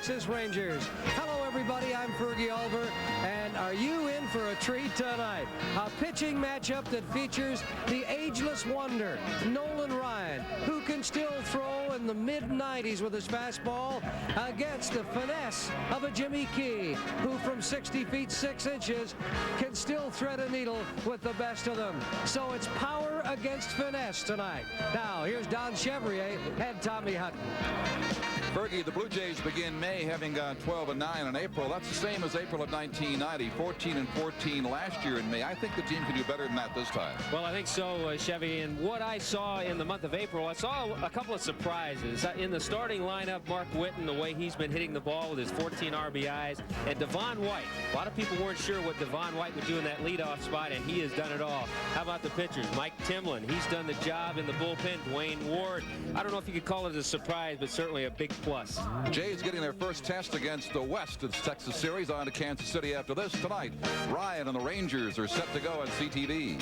Texas Rangers. Hello, everybody. I'm Fergie Ulver, and are you in for a treat tonight? A pitching matchup that features the ageless wonder, Nolan Ryan, who can still throw in the mid-90s with his fastball, against the finesse of a Jimmy Key, who from 60 feet 6 inches can still thread a needle with the best of them. So it's power against finesse tonight. Now, here's Don Chevrier and Tommy Hutton. Fergie, the Blue Jays begin May having gone 12-9 in April. That's the same as April of 1990, 14-14 last year in May. I think the team can do better than that this time. Well, I think so, Chevy. And what I saw in the month of April, I saw a couple of surprises. In the starting lineup, Mark Whitten, the way he's been hitting the ball with his 14 RBIs, and Devon White. A lot of people weren't sure what Devon White would do in that leadoff spot, and he has done it all. How about the pitchers? Mike Timlin, he's done the job in the bullpen. Dwayne Ward, I don't know if you could call it a surprise, but certainly a big plus. Jays getting their first test against the West of the Texas series. On to Kansas City after this tonight. Ryan and the Rangers are set to go on CTV.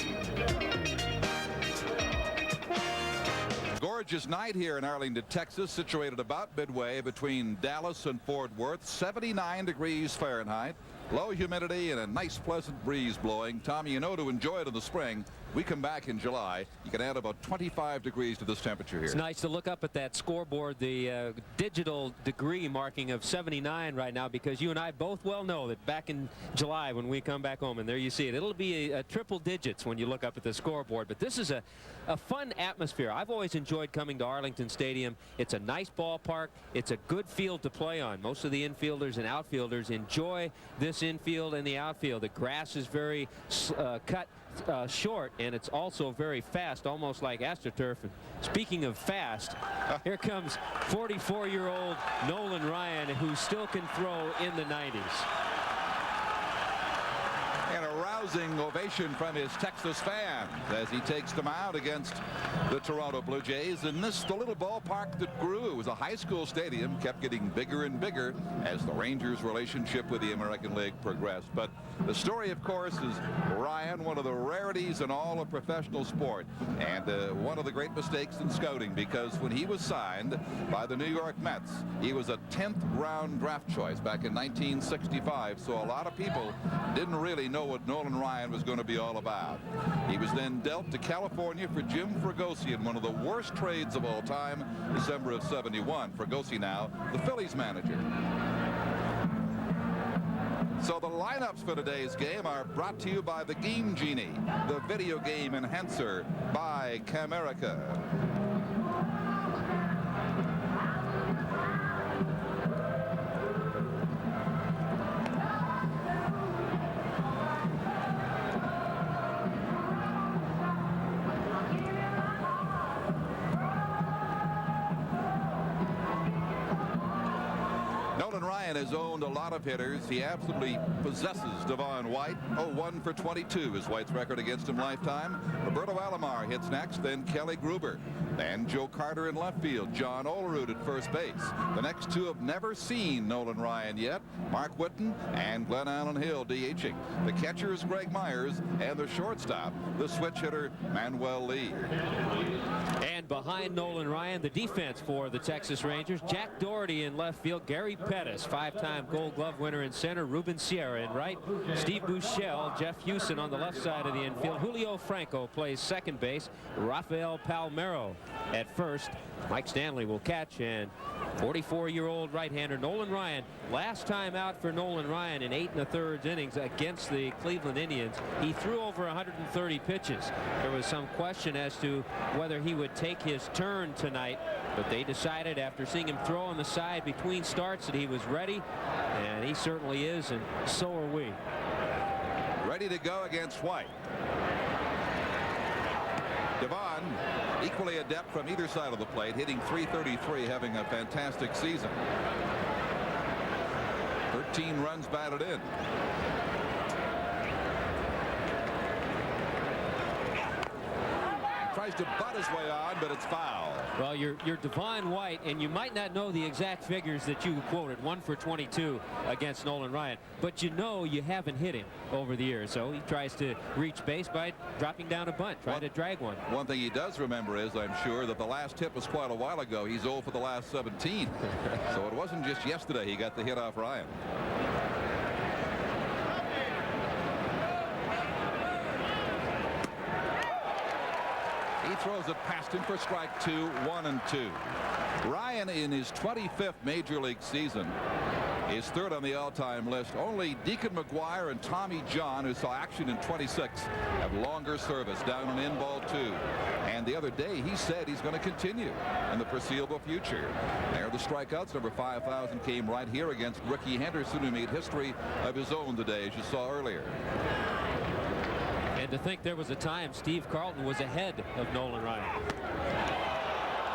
Gorgeous night here in Arlington, Texas, situated about midway between Dallas and Fort Worth. 79 degrees Fahrenheit. Low humidity and a nice pleasant breeze blowing. Tommy, you know, to enjoy it in the spring, we come back in July, you can add about 25 degrees to this temperature here. It's nice to look up at that scoreboard, the digital degree marking of 79 right now, because you and I both well know that back in July when we come back home, and there you see it, it'll be a triple digits when you look up at the scoreboard. But this is a fun atmosphere. I've always enjoyed coming to Arlington Stadium. It's a nice ballpark. It's a good field to play on. Most of the infielders and outfielders enjoy this infield and the outfield. The grass is very cut short, and it's also very fast, almost like AstroTurf. And speaking of fast, here comes 44-year-old Nolan Ryan, who still can throw in the 90s. And a rousing ovation from his Texas fans as he takes them out against the Toronto Blue Jays. And this, the little ballpark that grew, it was a high school stadium, kept getting bigger and bigger as the Rangers' relationship with the American League progressed. But the story, of course, is Ryan, one of the rarities in all of professional sport, and one of the great mistakes in scouting, because when he was signed by the New York Mets, he was a 10th round draft choice back in 1965. So a lot of people didn't really know what Nolan Ryan was going to be all about. He was then dealt to California for Jim Fregosi, one of the worst trades of all time, December of '71. Fregosi now the Phillies manager. So the lineups for today's game are brought to you by the Game Genie, the video game enhancer by Camerica. Ryan has owned a lot of hitters. He absolutely possesses Devon White. 1 for 22 is White's record against him lifetime. Roberto Alomar hits next, then Kelly Gruber. Then Joe Carter in left field. John Olerud at first base. The next two have never seen Nolan Ryan yet. Mark Whitten and Glenn Allen Hill DHing. The catcher is Greg Myers, and the shortstop, the switch hitter, Manuel Lee. And behind Nolan Ryan, the defense for the Texas Rangers, Jack Doherty in left field, Gary Pettis, 5-time Gold Glove winner in center, Ruben Sierra in right, Steve Buechele, Jeff Hewson on the left side of the infield, Julio Franco plays second base, Rafael Palmeiro at first. Mike Stanley will catch, and 44-year-old right-hander Nolan Ryan, last time out for Nolan Ryan in 8 1/3 innings against the Cleveland Indians, he threw over 130 pitches. There was some question as to whether he would take his turn tonight, but they decided after seeing him throw on the side between starts that he was ready, and he certainly is, and so are we. Ready to go against White. Devon, equally adept from either side of the plate, hitting .333, having a fantastic season. 13 runs batted in. tries to butt his way on, but it's foul. Well, you're Devon White, and you might not know the exact figures that you quoted, 1 for 22 against Nolan Ryan, but you know you haven't hit him over the years, so he tries to reach base by dropping down a bunt, trying to drag one. One thing he does remember is, I'm sure, that the last hit was quite a while ago. He's 0 for the last 17. So it wasn't just yesterday he got the hit off Ryan. He throws it past him for strike 2, 1 and 2. Ryan, in his 25th major league season, is third on the all-time list. Only Deacon McGuire and Tommy John, who saw action in 26, have longer service, down and in ball 2. And the other day he said he's going to continue in the foreseeable future. There are the strikeouts. Number 5,000 came right here against Ricky Henderson, who made history of his own today, as you saw earlier. And to think there was a time Steve Carlton was ahead of Nolan Ryan.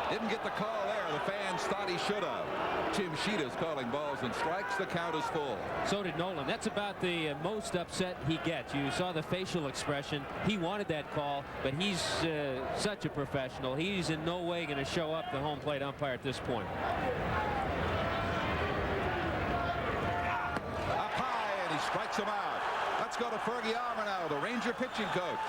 Didn't get the call there. The fans thought he should have. Tim Sheeta's calling balls and strikes. The count is full. So did Nolan. That's about the most upset he gets. You saw the facial expression. He wanted that call, but he's such a professional. He's in no way going to show up the home plate umpire at this point. Up high, and he strikes him out. Let's go to Fergie Almer now, the Ranger pitching coach.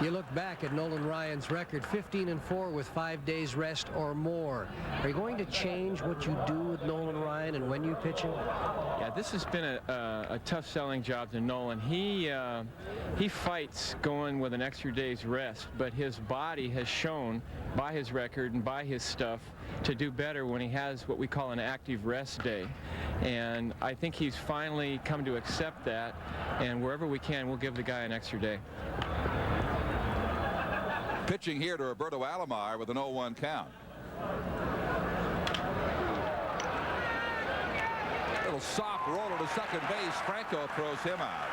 You look back at Nolan Ryan's record, 15-4 with 5 days rest or more. Are you going to change what you do with Nolan Ryan and when you pitch him? Yeah, this has been a tough selling job to Nolan. He fights going with an extra day's rest, but his body has shown by his record and by his stuff to do better when he has what we call an active rest day. And I think he's finally come to accept that, and wherever we can, we'll give the guy an extra day. Pitching here to Roberto Alomar with an 0-1 count. Little soft roll to second base. Franco throws him out.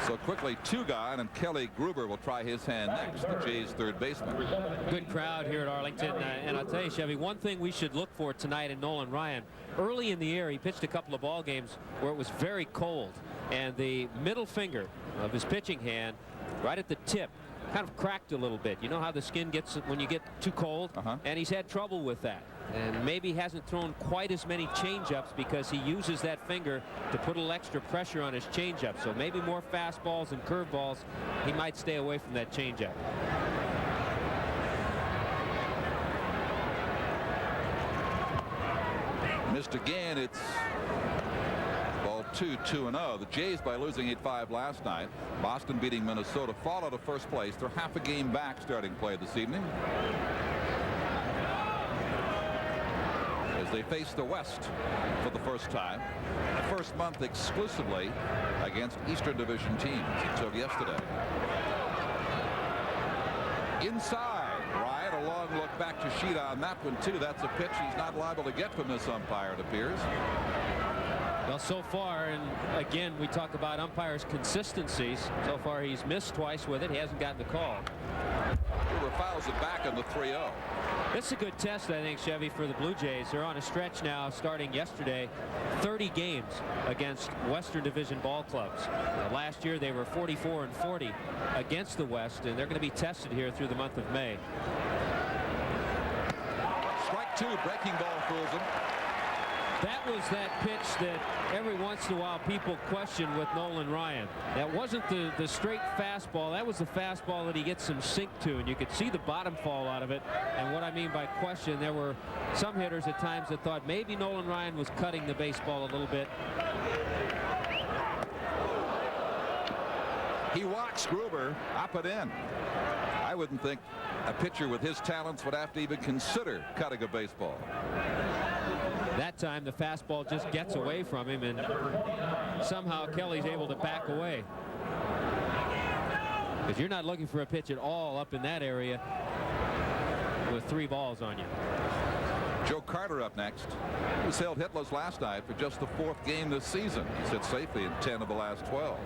So quickly 2 gone, and Kelly Gruber will try his hand next, the Jays' third baseman. Good crowd here at Arlington, and I'll tell you, Chevy, one thing we should look for tonight in Nolan Ryan. Early in the year, he pitched a couple of ball games where it was very cold, and the middle finger of his pitching hand, right at the tip, kind of cracked a little bit. You know how the skin gets when you get too cold? And he's had trouble with that. And maybe hasn't thrown quite as many changeups because he uses that finger to put a little extra pressure on his changeup. So maybe more fastballs and curveballs. He might stay away from that changeup. Missed again. It's ball 2, 2-0. The Jays, by losing 8-5 last night, Boston beating Minnesota, fall out of first place. They're half a game back starting play this evening, as they face the West for the first time. The first month exclusively against Eastern Division teams until yesterday. Inside. Ryan, a long look back to Sheeta on that one, too. That's a pitch he's not liable to get from this umpire, it appears. Well, so far, and again, we talk about umpires' consistencies. So far, he's missed twice with it. He hasn't gotten the call. Gruber fouls it back on the 3-0. It's a good test, I think, Chevy, for the Blue Jays. They're on a stretch now, starting yesterday, 30 games against Western Division ball clubs. Last year, they were 44-40 against the West, and they're going to be tested here through the month of May. Strike 2, breaking ball fools him. That was that pitch that every once in a while people question with Nolan Ryan. That wasn't the straight fastball. That was the fastball that he gets some sink to, and you could see the bottom fall out of it. And what I mean by question, there were some hitters at times that thought maybe Nolan Ryan was cutting the baseball a little bit. He walks Gruber up and in. I wouldn't think a pitcher with his talents would have to even consider cutting a baseball. That time the fastball just gets away from him, and somehow Kelly's able to back away. Because you're not looking for a pitch at all up in that area with 3 balls on you. Joe Carter up next. He was held hitless last night for just the 4th game this season. He's hit safely in 10 of the last 12.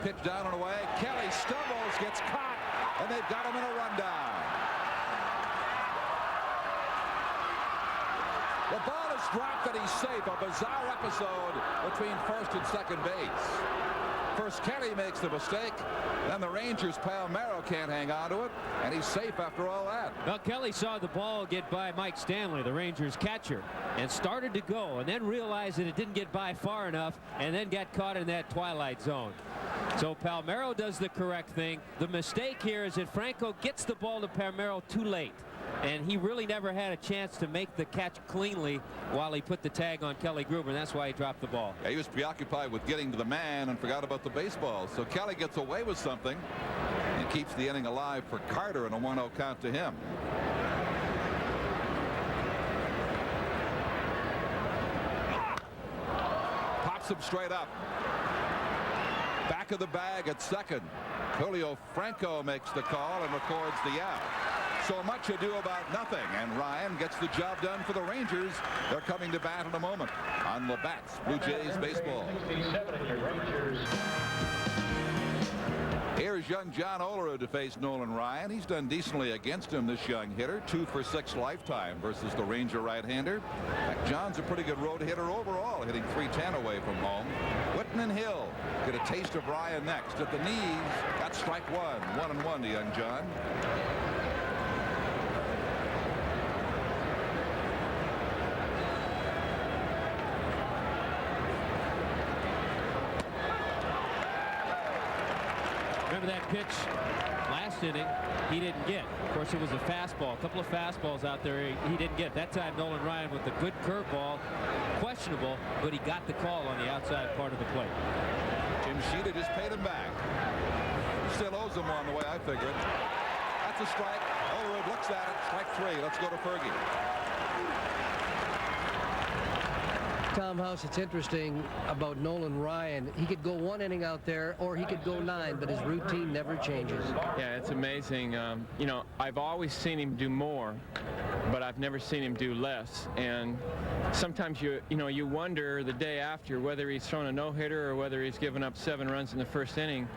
Pitch down and away. Kelly stumbles, gets caught, and they've got him in a rundown. The ball is dropped and he's safe. A bizarre episode between first and second base. First Kelly makes the mistake, then the Rangers' Palmeiro can't hang on to it, and he's safe after all that. Well, Kelly saw the ball get by Mike Stanley, the Rangers catcher, and started to go, and then realized that it didn't get by far enough, and then got caught in that twilight zone. So Palmeiro does the correct thing. The mistake here is that Franco gets the ball to Palmeiro too late, and he really never had a chance to make the catch cleanly while he put the tag on Kelly Gruber, and that's why he dropped the ball. Yeah, he was preoccupied with getting to the man and forgot about the baseball. So Kelly gets away with something and keeps the inning alive for Carter, and a 1-0 count to him. Pops him straight up. Back of the bag at second. Julio Franco makes the call and records the out. So much ado about nothing, and Ryan gets the job done for the Rangers. They're coming to bat in a moment on Labatt's Blue Jays baseball. Here's young John Olerud to face Nolan Ryan. He's done decently against him, this young hitter. 2 for 6 lifetime versus the Ranger right-hander. John's a pretty good road hitter overall, hitting .310 away from home. Whitten and Hill get a taste of Ryan next at the knees. That's strike one. 1-1 to young John. Remember that pitch last inning he didn't get. Of course, it was a fastball. A couple of fastballs out there he didn't get. That time Nolan Ryan with the good curveball, questionable, but he got the call on the outside part of the plate. Jim Sheeta just paid him back. Still owes him one the way I figure it. That's a strike. Olerud looks at it. Strike 3. Let's go to Fergie. Tom House, it's interesting about Nolan Ryan. He could go 1 inning out there, or he could go 9, but his routine never changes. Yeah, it's amazing. You know, I've always seen him do more, but I've never seen him do less. And sometimes you wonder the day after whether he's thrown a no-hitter or whether he's given up 7 runs in the first inning.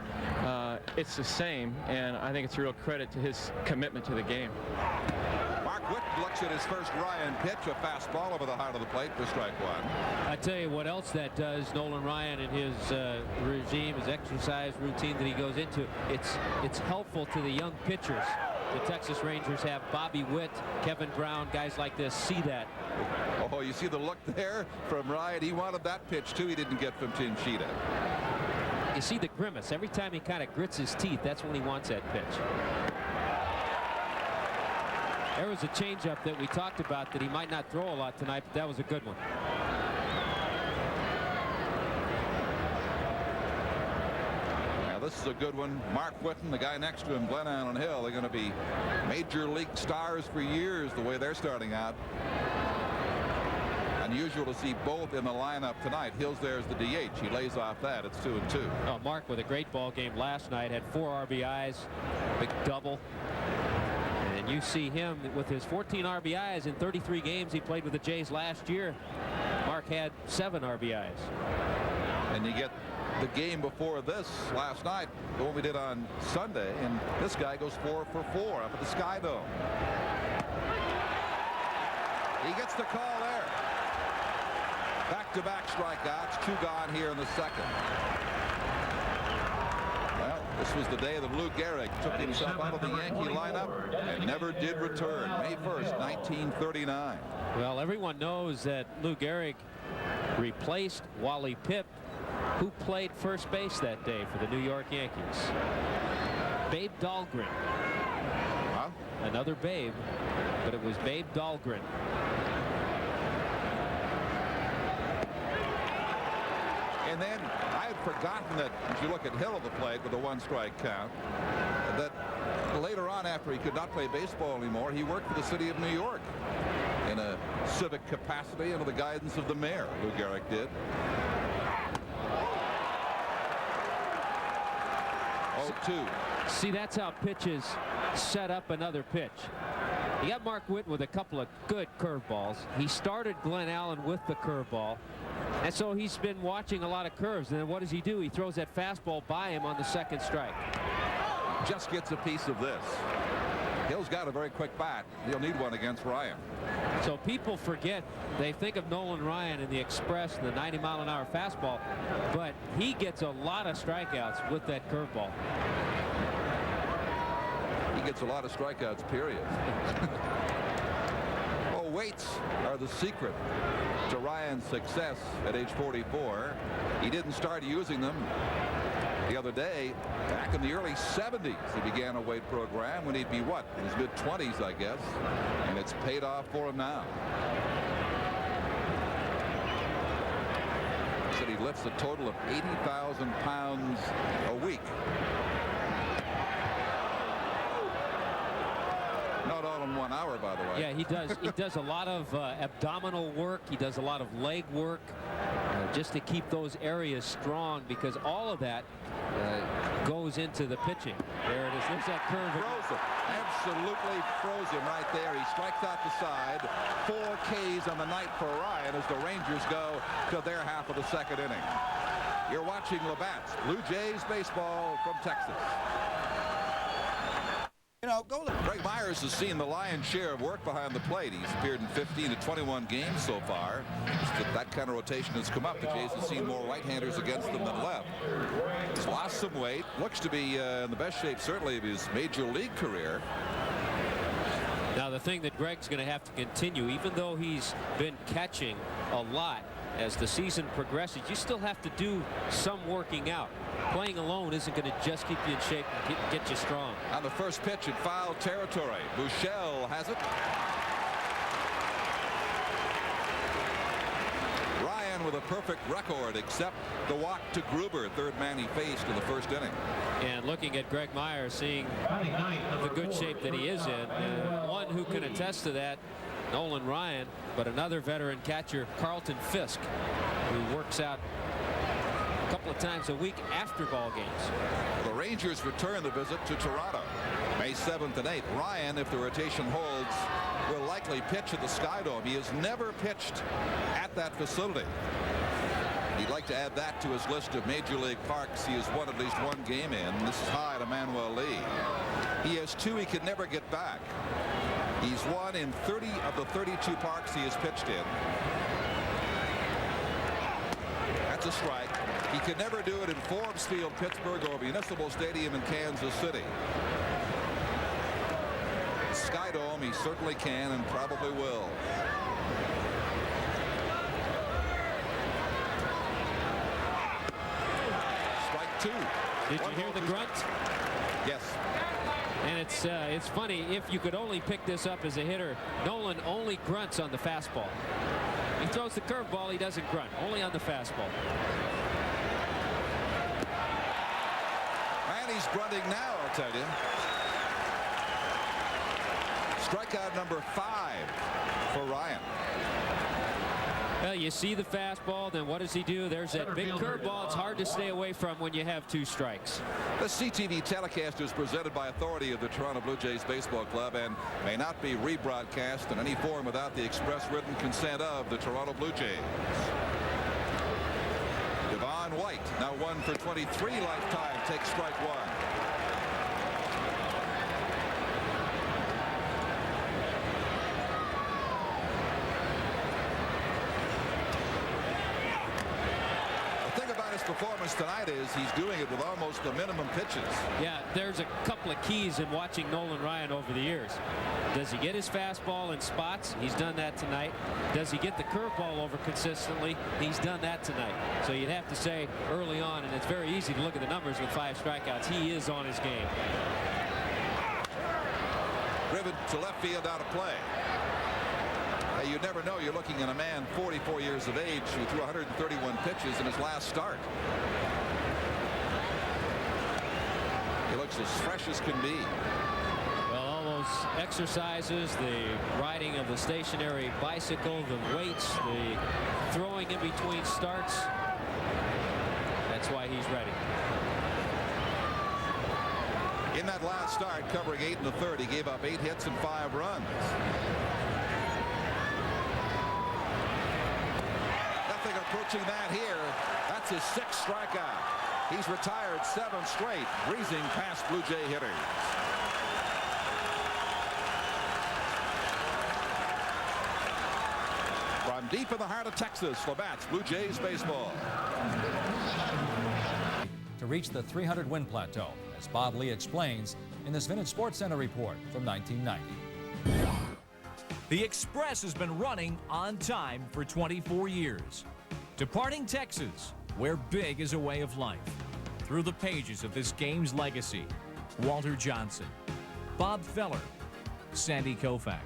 It's the same, and I think it's a real credit to his commitment to the game. Mark Whitten looks at his first Ryan pitch, a fastball over the heart of the plate for strike 1. I tell you what else that does, Nolan Ryan and his regime, his exercise routine that he goes into, it's helpful to the young pitchers. The Texas Rangers have Bobby Witt, Kevin Brown, guys like this see that. Oh, you see the look there from Ryan. He wanted that pitch too. He didn't get from Tim Sheeta. You see the grimace. Every time he kind of grits his teeth, that's when he wants that pitch. There was a changeup that we talked about that he might not throw a lot tonight, but that was a good one. Now this is a good one. Mark Whitten, the guy next to him, Glenn Allen Hill, they're going to be major league stars for years the way they're starting out. Unusual to see both in the lineup tonight. Hill's there as the DH. He lays off that. It's 2-2. Oh, Mark with a great ball game last night, had 4 RBIs, big double. And you see him with his 14 RBIs in 33 games he played with the Jays last year. Mark had 7 RBIs. And you get the game before this last night, the one we did on Sunday, and this guy goes 4 for 4 up at the Sky Dome. He gets the call there. Back-to-back strikeouts, 2 gone here in the second. Well, this was the day that Lou Gehrig took himself out of the Yankee lineup and never did return. May 1st, 1939. Well, everyone knows that Lou Gehrig replaced Wally Pipp, who played first base that day for the New York Yankees. Babe Dahlgren. Huh? Another Babe, but it was Babe Dahlgren. And then I had forgotten that as you look at Hill at the plate with a 1-strike count, that later on, after he could not play baseball anymore, he worked for the city of New York in a civic capacity under the guidance of the mayor. Lou Gehrig did. 0-2. See, that's how pitches set up another pitch. You got Mark Whitten with a couple of good curveballs. He started Glenn Allen with the curveball, and so he's been watching a lot of curves. And then what does he do? He throws that fastball by him on the second strike. just gets a piece of this. Hill's got a very quick bat. He'll need one against Ryan. So people forget, they think of Nolan Ryan in the express and the 90-mile-an-hour fastball, but he gets a lot of strikeouts with that curveball. He gets a lot of strikeouts, period. Oh, weights are the secret to Ryan's success at age 44. He didn't start using them the other day. Back in the early 70s, he began a weight program when he'd be, what, in his mid-20s, I guess. And it's paid off for him now. He said he lifts a total of 80,000 pounds a week. Not all in 1 hour, by the way. Yeah, he does. He does a lot of abdominal work. He does a lot of leg work just to keep those areas strong, because all of that goes into the pitching. There it is. There's that curve. Frozen. Absolutely frozen right there. He strikes out the side. 4 Ks on the night for Ryan as the Rangers go to their half of the second inning. You're watching Labatt's Blue Jays baseball from Texas. You know, Greg Myers has seen the lion's share of work behind the plate. He's appeared in 15 to 21 games so far. That kind of rotation has come up. The Jays have seen more right-handers against them than left. He's lost some weight. Looks to be in the best shape, certainly, of his major league career. Now, the thing that Greg's going to have to continue, even though he's been catching a lot as the season progresses, you still have to do some working out. Playing alone isn't going to just keep you in shape and get you strong. On the first pitch in foul territory, Buechele has it. Ryan with a perfect record, except the walk to Gruber, third man he faced in the first inning. And looking at Greg Myers, seeing the good shape that he is in, one who can attest to that, Nolan Ryan, but another veteran catcher, Carlton Fisk, who works out a couple of times a week after ball games. The Rangers return the visit to Toronto May 7th and 8th. Ryan, if the rotation holds, will likely pitch at the Skydome. He has never pitched at that facility. He'd like to add that to his list of major league parks he has won at least one game in. This is high to Manuel Lee. He has 2 he could never get back. He's won in 30 of the 32 parks he has pitched in. That's a strike. He could never do it in Forbes Field, Pittsburgh, or Municipal Stadium in Kansas City. Skydome, he certainly can and probably will. Strike 2. Did you hear the grunt? Yes. And it's funny, if you could only pick this up as a hitter, Nolan only grunts on the fastball. He throws the curveball, he doesn't grunt, only on the fastball. And he's grunting now, I'll tell you. Strikeout number 5 for Ryan. Well, you see the fastball, then what does he do? There's that big curveball. It's hard to stay away from when you have 2 strikes. The CTV telecast is presented by authority of the Toronto Blue Jays Baseball Club and may not be rebroadcast in any form without the express written consent of the Toronto Blue Jays. Devon White, now 1 for 23 lifetime, takes strike 1. Performance tonight is he's doing it with almost the minimum pitches. Yeah, there's a couple of keys in watching Nolan Ryan over the years. Does he get his fastball in spots? He's done that tonight. Does he get the curveball over consistently? He's done that tonight. So you'd have to say early on, and it's very easy to look at the numbers with 5 strikeouts, he is on his game. Driven to left field, out of play. You never know. You're looking at a man 44 years of age who threw 131 pitches in his last start. He looks as fresh as can be. Well, all those exercises, the riding of the stationary bicycle, the weights, the throwing in between starts, that's why he's ready. In that last start, covering 8 1/3, he gave up 8 hits and 5 runs. Nothing approaching that here. That's his 6th strikeout. He's retired 7 straight, breezing past Blue Jay hitters. From deep in the heart of Texas, Labatt's Blue Jays baseball. To reach the 300-win plateau, as Bob Lee explains in this Vintage Sports Center report from 1990. The Express has been running on time for 24 years. Departing Texas, where big is a way of life. Through the pages of this game's legacy, Walter Johnson, Bob Feller, Sandy Koufax.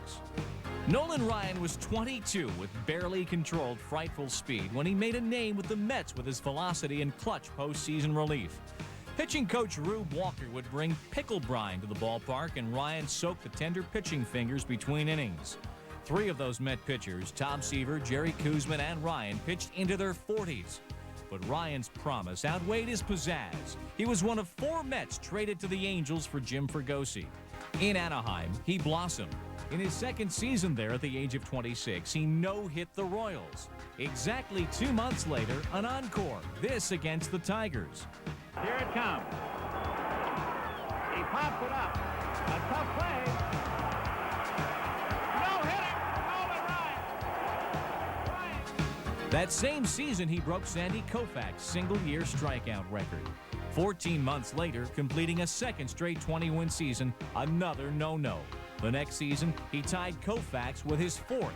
Nolan Ryan was 22 with barely controlled frightful speed when he made a name with the Mets with his velocity and clutch postseason relief. Pitching coach Rube Walker would bring pickle brine to the ballpark, and Ryan soaked the tender pitching fingers between innings. 3 of those Met pitchers, Tom Seaver, Jerry Koosman, and Ryan, pitched into their 40s. But Ryan's promise outweighed his pizzazz. He was one of 4 Mets traded to the Angels for Jim Fregosi. In Anaheim, he blossomed. In his second season there at the age of 26, he no-hit the Royals. Exactly 2 months later, an encore, this against the Tigers. Here it comes. He pops it up. A tough play. No-hitter, Nolan Ryan. That same season, he broke Sandy Koufax's single-year strikeout record. 14 months later, completing a second straight 20-win season, another no-no. The next season, he tied Koufax with his 4th.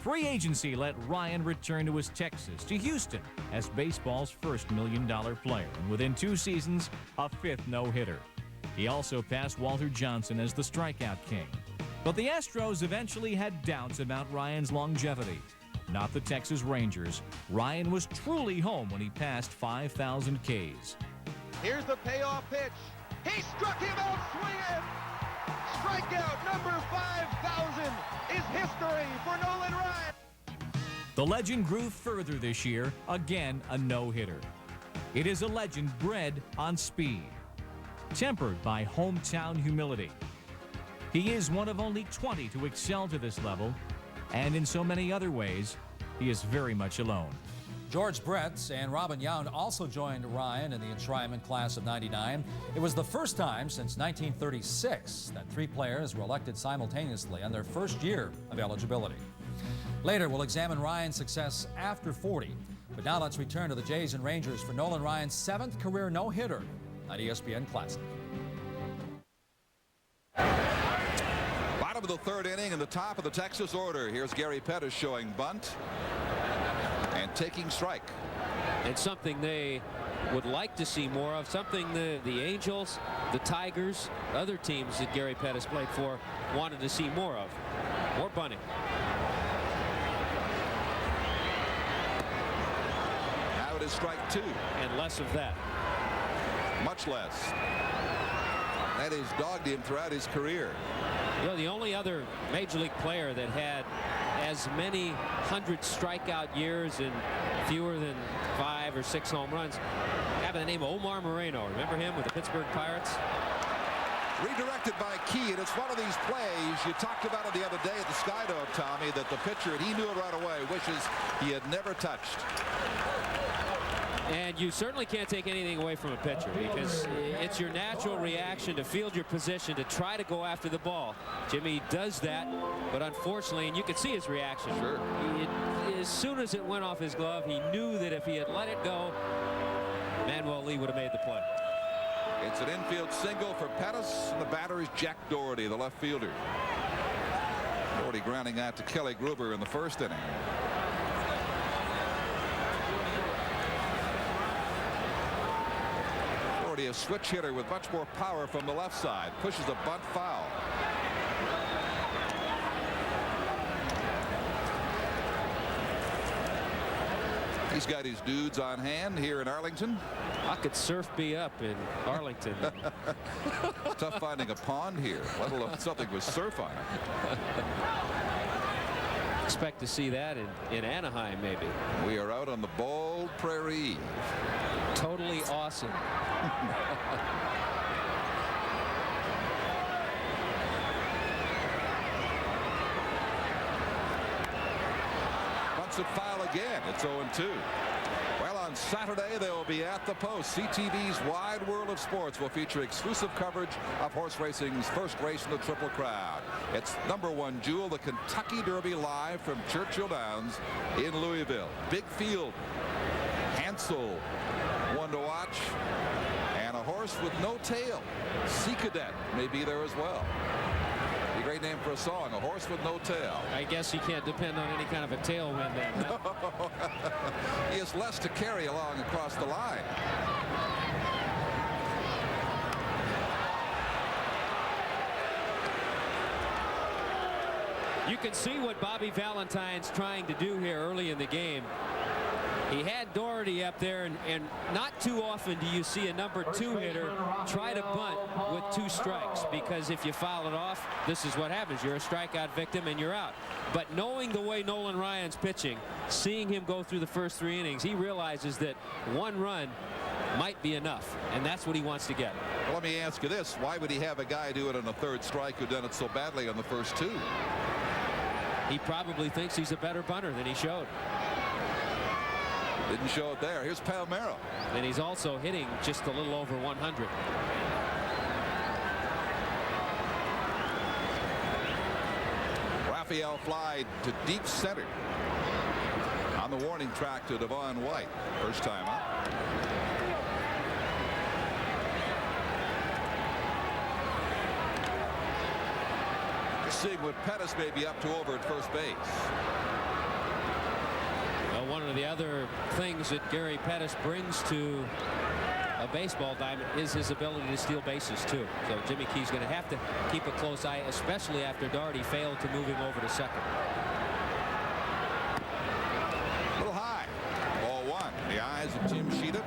Free agency let Ryan return to his Texas, to Houston, as baseball's first million-dollar player, and within 2 seasons, a 5th no-hitter. He also passed Walter Johnson as the strikeout king. But the Astros eventually had doubts about Ryan's longevity. Not the Texas Rangers. Ryan was truly home when he passed 5,000 Ks. Here's the payoff pitch. He struck him out swinging. Strikeout number 5,000 is history for Nolan Ryan. The legend grew further this year, again a no-hitter. It is a legend bred on speed, tempered by hometown humility. He is one of only 20 to excel to this level, and in so many other ways, he is very much alone. George Brett and Robin Yount also joined Ryan in the enshrinement class of '99. It was the first time since 1936 that 3 players were elected simultaneously on their first year of eligibility. Later, we'll examine Ryan's success after 40. But now let's return to the Jays and Rangers for Nolan Ryan's 7th career no-hitter on ESPN Classic. Bottom of the 3rd inning in the top of the Texas order. Here's Gary Pettis showing bunt and taking strike. And something they would like to see more of, something the Angels, the Tigers, other teams that Gary Pettis played for wanted to see more of. More bunting. Now it is strike 2. And less of that. Much less. That has dogged him throughout his career. You know, the only other major league player that had as many 100 strikeout years and fewer than 5 or 6 home runs have the name of Omar Moreno. Remember him with the Pittsburgh Pirates? Redirected by Key, and it's one of these plays you talked about it the other day at the Skydome, Tommy, that the pitcher, and he knew it right away, wishes he had never touched. And you certainly can't take anything away from a pitcher, because it's your natural reaction to field your position, to try to go after the ball. Jimmy does that, but unfortunately, and you could see his reaction. Sure. As soon as it went off his glove, he knew that if he had let it go, Manuel Lee would have made the play. It's an infield single for Pettis, and the batter is Jack Doherty, the left fielder. Doherty grounding out to Kelly Gruber in the 1st inning. Doherty, a switch hitter with much more power from the left side, pushes a bunt foul. He's got his dudes on hand here in Arlington. I could surf be up in Arlington. Tough finding a pond here, let alone something with surf on it. Expect to see that in Anaheim, maybe. We are out on the Bold Prairie. Totally awesome. Bunts it foul again. It's 0-2. Well, on Saturday, they will be at the post. CTV's Wide World of Sports will feature exclusive coverage of horse racing's first race in the Triple Crown. It's #1 Jewel, the Kentucky Derby, live from Churchill Downs in Louisville. Big field. Hansel, one to watch, and a horse with no tail. Sea Cadet may be there as well. A great name for a song, a horse with no tail. I guess he can't depend on any kind of a tailwind then. Huh? He has less to carry along across the line. You can see what Bobby Valentine's trying to do here early in the game. He had Doherty up there, and not too often do you see a #2 hitter try to bunt with 2 strikes, because if you foul it off, this is what happens. You're a strikeout victim and you're out. But knowing the way Nolan Ryan's pitching, seeing him go through the first 3 innings, he realizes that 1 run might be enough, and that's what he wants to get. Well, let me ask you this. Why would he have a guy do it on the 3rd strike who done it so badly on the first 2? He probably thinks he's a better bunter than he showed. Didn't show it there. Here's Palmeiro. And he's also hitting just a little over 100. Raphael fly to deep center on the warning track to Devon White. First time up. Seeing what Pettis may be up to over at first base. Well, one of the other things that Gary Pettis brings to a baseball diamond is his ability to steal bases too. So Jimmy Key's going to have to keep a close eye, especially after Doherty failed to move him over to second. A little high. Ball 1. The eyes of Jim Sheeta.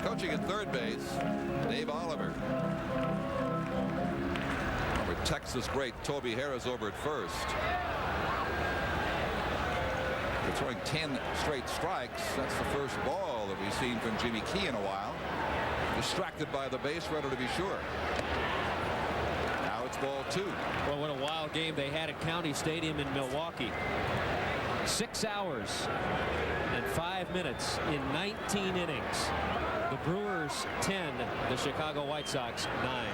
Coaching at third base, Dave Oliver. Over Texas great Toby Harris over at first. They're throwing 10 straight strikes. That's the first ball that we've seen from Jimmy Key in a while. Distracted by the base runner, to be sure. Now it's ball 2. Well, what a wild game they had at County Stadium in Milwaukee. 6 hours and 5 minutes in 19 innings. The Brewers 10, the Chicago White Sox 9.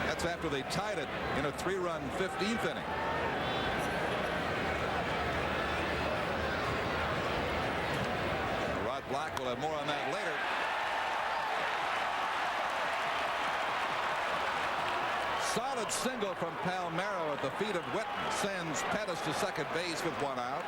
That's after they tied it in a 3-run 15th inning. Rod Black will have more on that later. Solid single from Palmeiro at the feet of Whitten sends Pettis to second base with 1 out.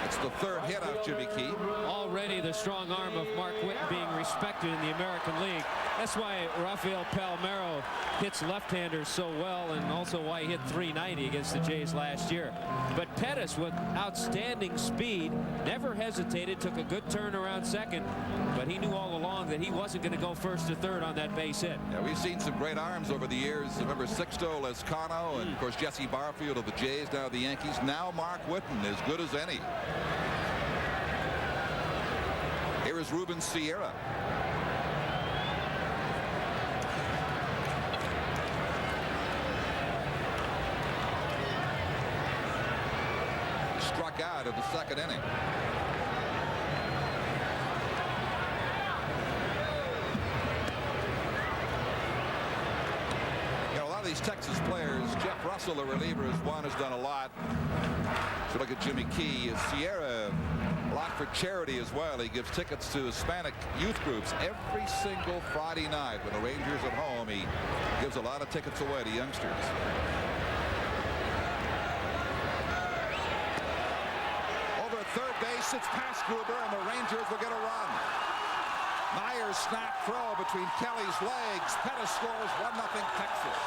It's the 3rd hit off Jimmy Key. Already the strong arm of Mark Whitten being respected in the American League. That's why Rafael Palmeiro hits left-handers so well, and also why he hit .390 against the Jays last year. But Pettis, with outstanding speed, never hesitated, took a good turn around second, but he knew all along that he wasn't going to go first to third on that base hit. Yeah, we've seen some great arms over the years. Remember Sixto Lezcano and, of course, Jesse Barfield of the Jays, now the Yankees. Now Mark Whitten, as good as any. Here is Ruben Sierra. Struck out in the second inning. You know, a lot of these Texas players, Jeff Russell, the reliever, is one who's done a lot. So look at Jimmy Key. Sierra, a lot for charity as well. He gives tickets to Hispanic youth groups every single Friday night when the Rangers at home. He gives a lot of tickets away to youngsters. Over at third base, it's past Gruber, and the Rangers will get a run. Myers snap throw between Kelly's legs. Pettis scores 1-0 Texas.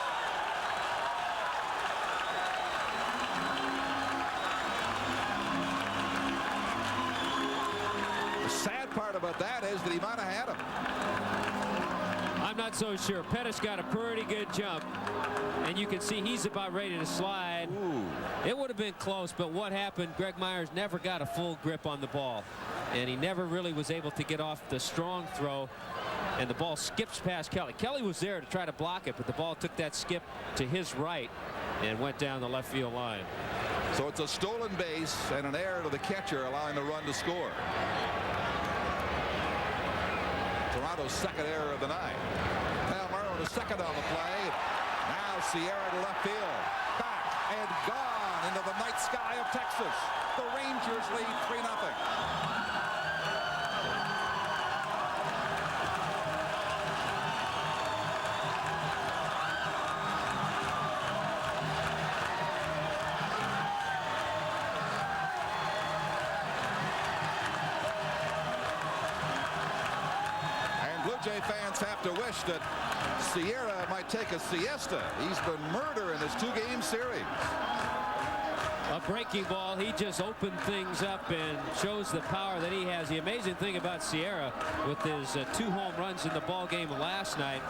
Part about that is that he might have had him. I'm not so sure. Pettis got a pretty good jump, and you can see he's about ready to slide. Ooh. It would have been close, but what happened, Greg Myers never got a full grip on the ball, and he never really was able to get off the strong throw and the ball skips past Kelly. Kelly was there to try to block it, but the ball took that skip to his right and went down the left field line. So it's a stolen base and an error to the catcher, allowing the run to score. Toronto's second error of the night. Palmeiro to second on the play. Now Sierra to left field. Back and gone into the night sky of Texas. The Rangers lead 3-0. Jay fans have to wish that Sierra might take a siesta. He's been murder in this 2-game series. A breaking ball. He just opened things up and shows the power that he has. The amazing thing about Sierra with his 2 home runs in the ball game last night,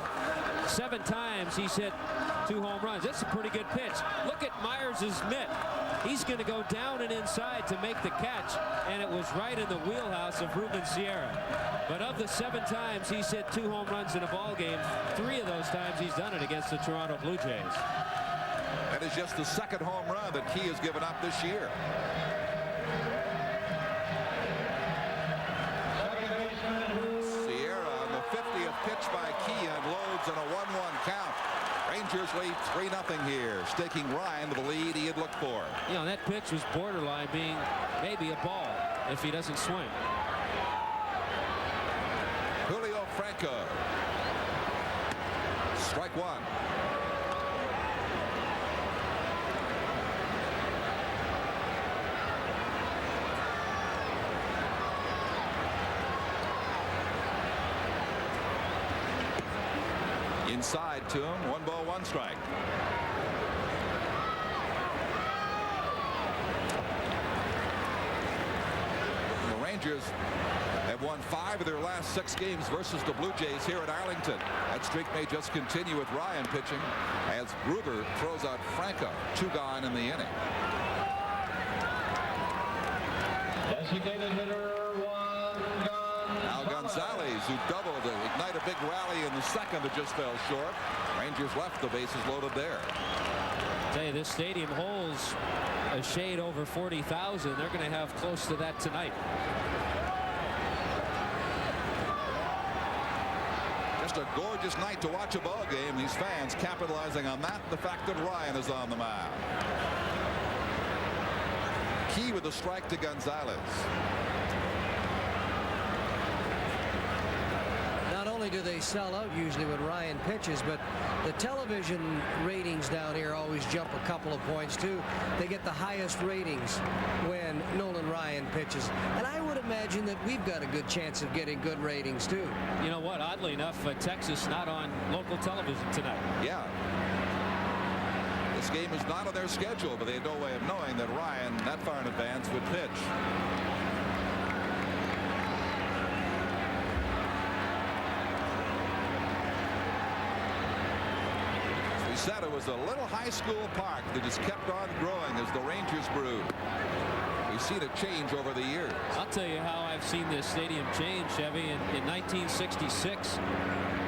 7 times he's hit 2 home runs. That's a pretty good pitch. Look at Myers' mitt. He's going to go down and inside to make the catch, and it was right in the wheelhouse of Ruben Sierra. But of the 7 times he's hit 2 home runs in a ball game, 3 of those times he's done it against the Toronto Blue Jays. That is just the second home run that Key has given up this year. Sierra on the 50th pitch by Key unloads on a 1-1 count. Rangers lead 3-0 here, staking Ryan to the lead he had looked for. You know, that pitch was borderline being maybe a ball if he doesn't swing. Julio Franco. Strike 1. Inside to him, 1 ball, 1 strike. The Rangers have won 5 of their last 6 games versus the Blue Jays here at Arlington. That streak may just continue with Ryan pitching as Gruber throws out Franco. 2 gone in the inning. Designated hitter 1 gone. Now Gonzalez, who doubled to ignite a big rally in the second that just fell short. Rangers left the bases loaded there. I tell you, this stadium holds a shade over 40,000. They're going to have close to that tonight. Just a gorgeous night to watch a ball game. These fans capitalizing on that, the fact that Ryan is on the mound. Key with a strike to Gonzalez. Not only do they sell out usually when Ryan pitches, but the television ratings down here always jump a couple of points too. They get the highest ratings when Nolan Ryan pitches, and I would imagine that we've got a good chance of getting good ratings too. You know what, oddly enough, Texas not on local television tonight. Yeah. This game is not on their schedule, but they had no way of knowing that Ryan that far in advance would pitch. We said it was a little high school park that just kept on growing as the Rangers grew. We've seen it change over the years. I'll tell you how I've seen this stadium change, Chevy. In 1966,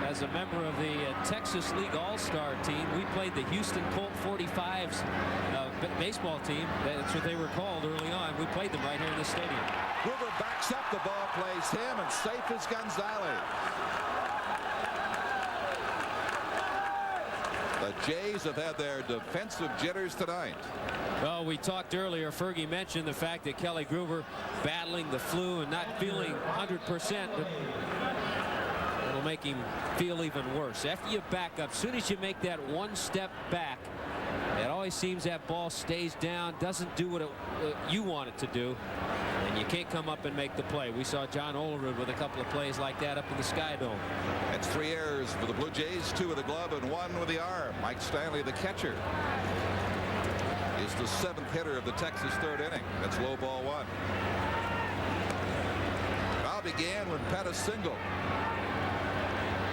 as a member of the Texas League All-Star team, we played the Houston Colt 45s baseball team. That's what they were called early on. We played them right here in the stadium. Gruber backs up, the ball plays him, and safe is Gonzalez. The Jays have had their defensive jitters tonight. Well, we talked earlier, Fergie mentioned the fact that Kelly Gruber battling the flu and not feeling 100%, but it'll make him feel even worse. After you back up, as soon as you make that 1 step back, it always seems that ball stays down, doesn't do what you want it to do, and you can't come up and make the play. We saw John Olerud with a couple of plays like that up in the Sky Dome. That's 3 errors for the Blue Jays, 2 with the glove and 1 with the arm. Mike Stanley, the catcher, is the 7th hitter of the Texas 3rd inning. That's low ball 1. It all began when Pettis singled.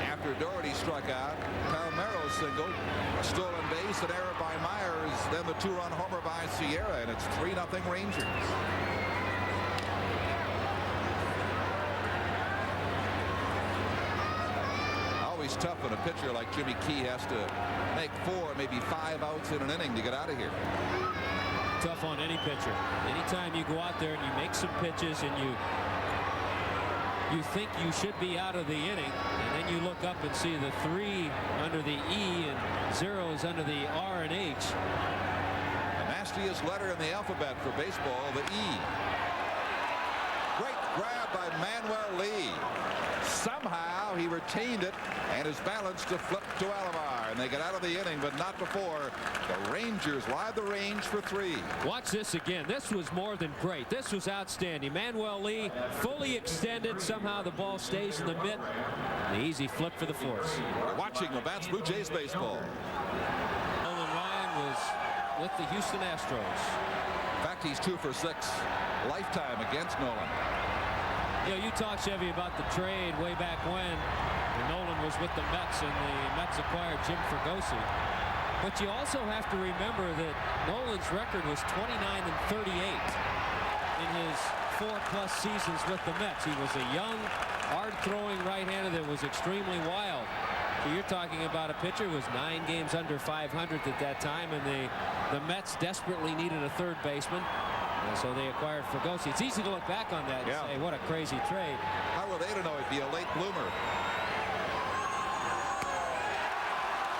After Doherty struck out, Palmeiro singled, a stolen base, an error by Myers, then the 2-run homer by Sierra, and it's 3-0 Rangers. always tough when a pitcher like Jimmy Key has to make 4, maybe 5 outs in an inning to get out of here. Tough on any pitcher. Anytime you go out there and you make some pitches and you think you should be out of the inning, and then you look up and see the 3 under the E and 0s under the R and H. The nastiest letter in the alphabet for baseball, the E. Great grab by Manuel Lee. Somehow he retained it and is balanced to flip to Alomar, and they get out of the inning, but not before the Rangers ride the range for 3. Watch this again. This was more than great. This was outstanding. Manuel Lee fully extended. Somehow the ball stays in the mitt. The easy flip for the 4th. We're watching Labatt's Blue Jays baseball. Nolan Ryan was with the Houston Astros. In fact, he's 2 for 6 lifetime against Nolan. You know, you talk, Chevy, about the trade way back when Nolan was with the Mets and the Mets acquired Jim Fregosi. But you also have to remember that Nolan's record was 29-38 in his 4+ seasons with the Mets. He was a young, hard-throwing right-hander that was extremely wild. So you're talking about a pitcher who was 9 games under 500 at that time, and the Mets desperately needed a third baseman. And so they acquired Fregosi. It's easy to look back on that and say, what a crazy trade. How were they to know he'd be a late bloomer?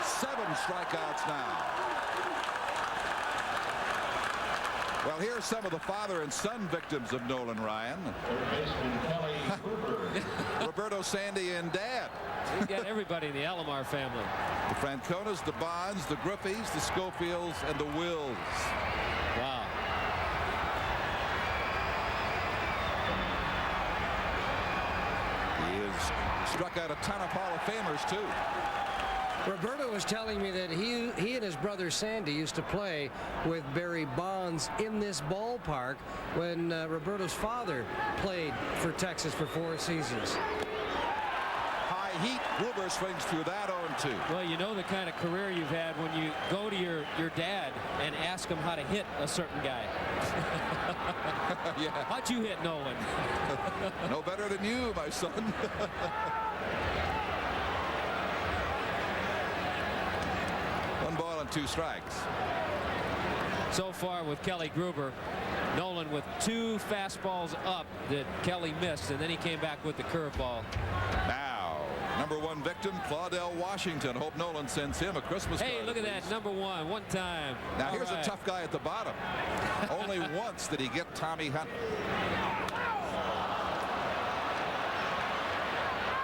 7 strikeouts now. Well, here's some of the father and son victims of Nolan Ryan. Roberto, Sandy, and Dad. We've got everybody in the Alomar family. The Franconas, the Bonds, the Griffeys, the Schofields, and the Wills. Wow. He has struck out a ton of Hall of Famers, too. Roberto was telling me that he and his brother Sandy used to play with Barry Bonds in this ballpark when Roberto's father played for Texas for 4 seasons. High heat. Gruber swings through that 0-2. Well, you know the kind of career you've had when you go to your dad and ask him how to hit a certain guy. Yeah. How'd you hit Nolan? No better than you, my son. 1 ball and 2 strikes. So far with Kelly Gruber, Nolan with 2 fastballs up that Kelly missed, and then he came back with the curveball. Now, number 1 victim, Claudell Washington. Hope Nolan sends him a Christmas card. Hey, look at that, number 1, one time. Now, here's a tough guy at the bottom. Only once did he get Tommy Hunt.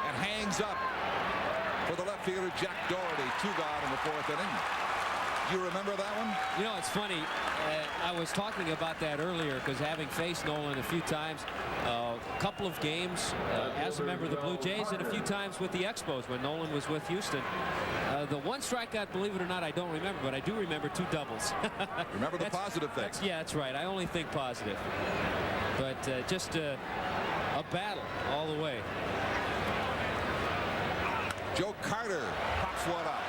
And hangs up for the left fielder, Jack Doherty. 2 gone in the 4th inning. You remember that one? You know, it's funny. I was talking about that earlier because having faced Nolan a few times, a couple of games as a member of the Blue Jays and a few times with the Expos when Nolan was with Houston. The 1 strikeout, believe it or not, I don't remember, but I do remember 2 doubles. Remember the positive things. Yeah, that's right. I only think positive. But just a battle all the way. Joe Carter pops one up.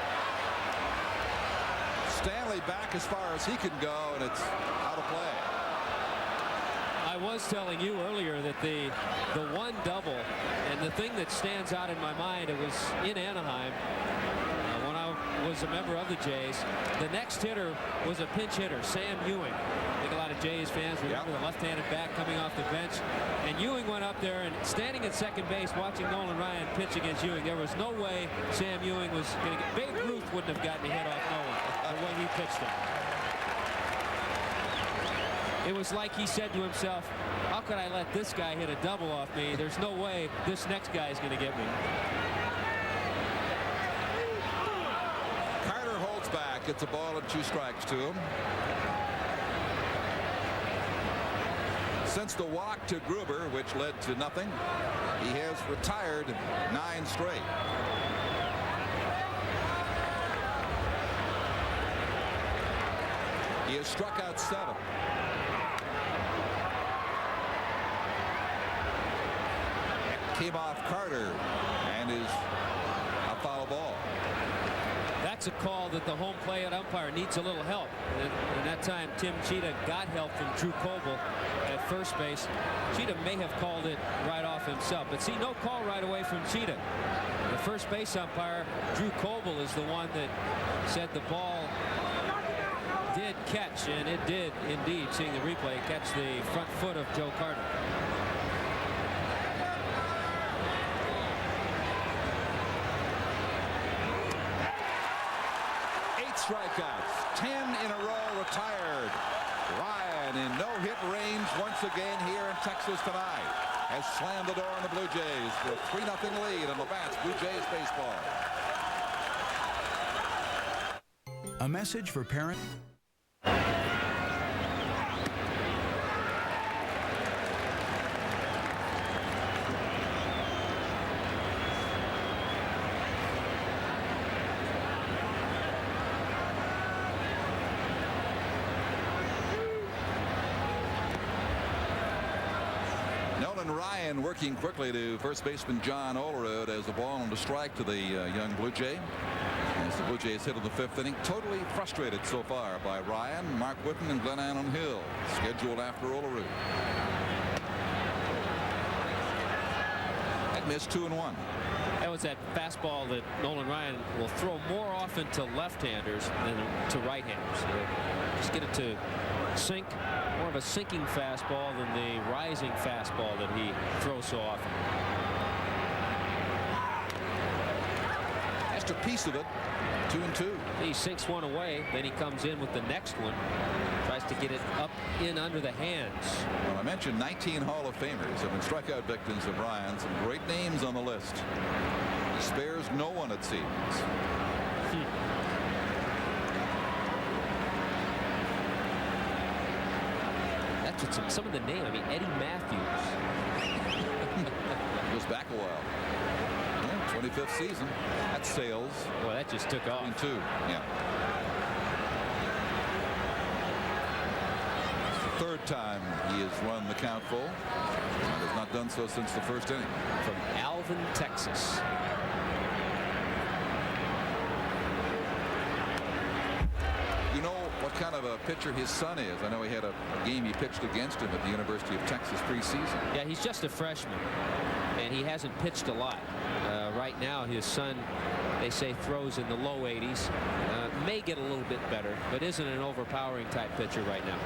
Stanley back as far as he can go, and it's out of play. I was telling you earlier that the 1 double, and the thing that stands out in my mind, it was in Anaheim when I was a member of the Jays. The next hitter was a pinch hitter, Sam Ewing. I think a lot of Jays fans remember the left-handed back coming off the bench. And Ewing went up there and standing at second base watching Nolan Ryan pitch against Ewing. There was no way Sam Ewing was going to get. Babe Ruth wouldn't have gotten a hit off Nolan the way he pitched him. It was like he said to himself, how could I let this guy hit a double off me? There's no way this next guy is going to get me. Carter holds back. It's a ball and 2 strikes to him. Since the walk to Gruber, which led to nothing, he has retired 9 straight. He has struck out 7. Came off Carter and is a foul ball. That that's a call that the home plate umpire needs a little help. And that time, Tim Cheetah got help from Drew Coble at first base. Cheetah may have called it right off himself, but see, no call right away from Cheetah. The first base umpire, Drew Coble, is the one that said the ball did catch, and it did indeed, seeing the replay, catch the front foot of Joe Carter. 8 strikeouts, 10 in a row retired. Ryan in no-hit range once again here in Texas tonight. Has slammed the door on the Blue Jays for a 3-0 lead on the Bats Blue Jays baseball. A message for parents. Ryan working quickly to first baseman John Olerud as the ball on the strike to the young Blue Jay. As the Blue Jays hit in the 5th inning, totally frustrated so far by Ryan, Mark Whitten, and Glenn Allen Hill, scheduled after Olerud. That missed 2-1. That was that fastball that Nolan Ryan will throw more often to left-handers than to right-handers. Just get it to sink. More of a sinking fastball than the rising fastball that he throws so often. That's a piece of it. 2-2. He sinks one away, then he comes in with the next one, tries to get it up in under the hands. Well, I mentioned 19 Hall of Famers have been strikeout victims of Ryan. Some great names on the list. He spares no one, it seems. Some of the name, I mean, Eddie Matthews. Goes back a while. Yeah, 25th season. That's Sales. Well, that just took off. 2. Yeah. It's the 3rd time he has run the count full. And has not done so since the 1st inning. From Alvin, Texas. You know what kind of a pitcher his son is. I know he had a game he pitched against him at the University of Texas preseason. Yeah, he's just a freshman, and he hasn't pitched a lot. Right now, his son, they say, throws in the low 80s. May get a little bit better, but isn't an overpowering type pitcher right now.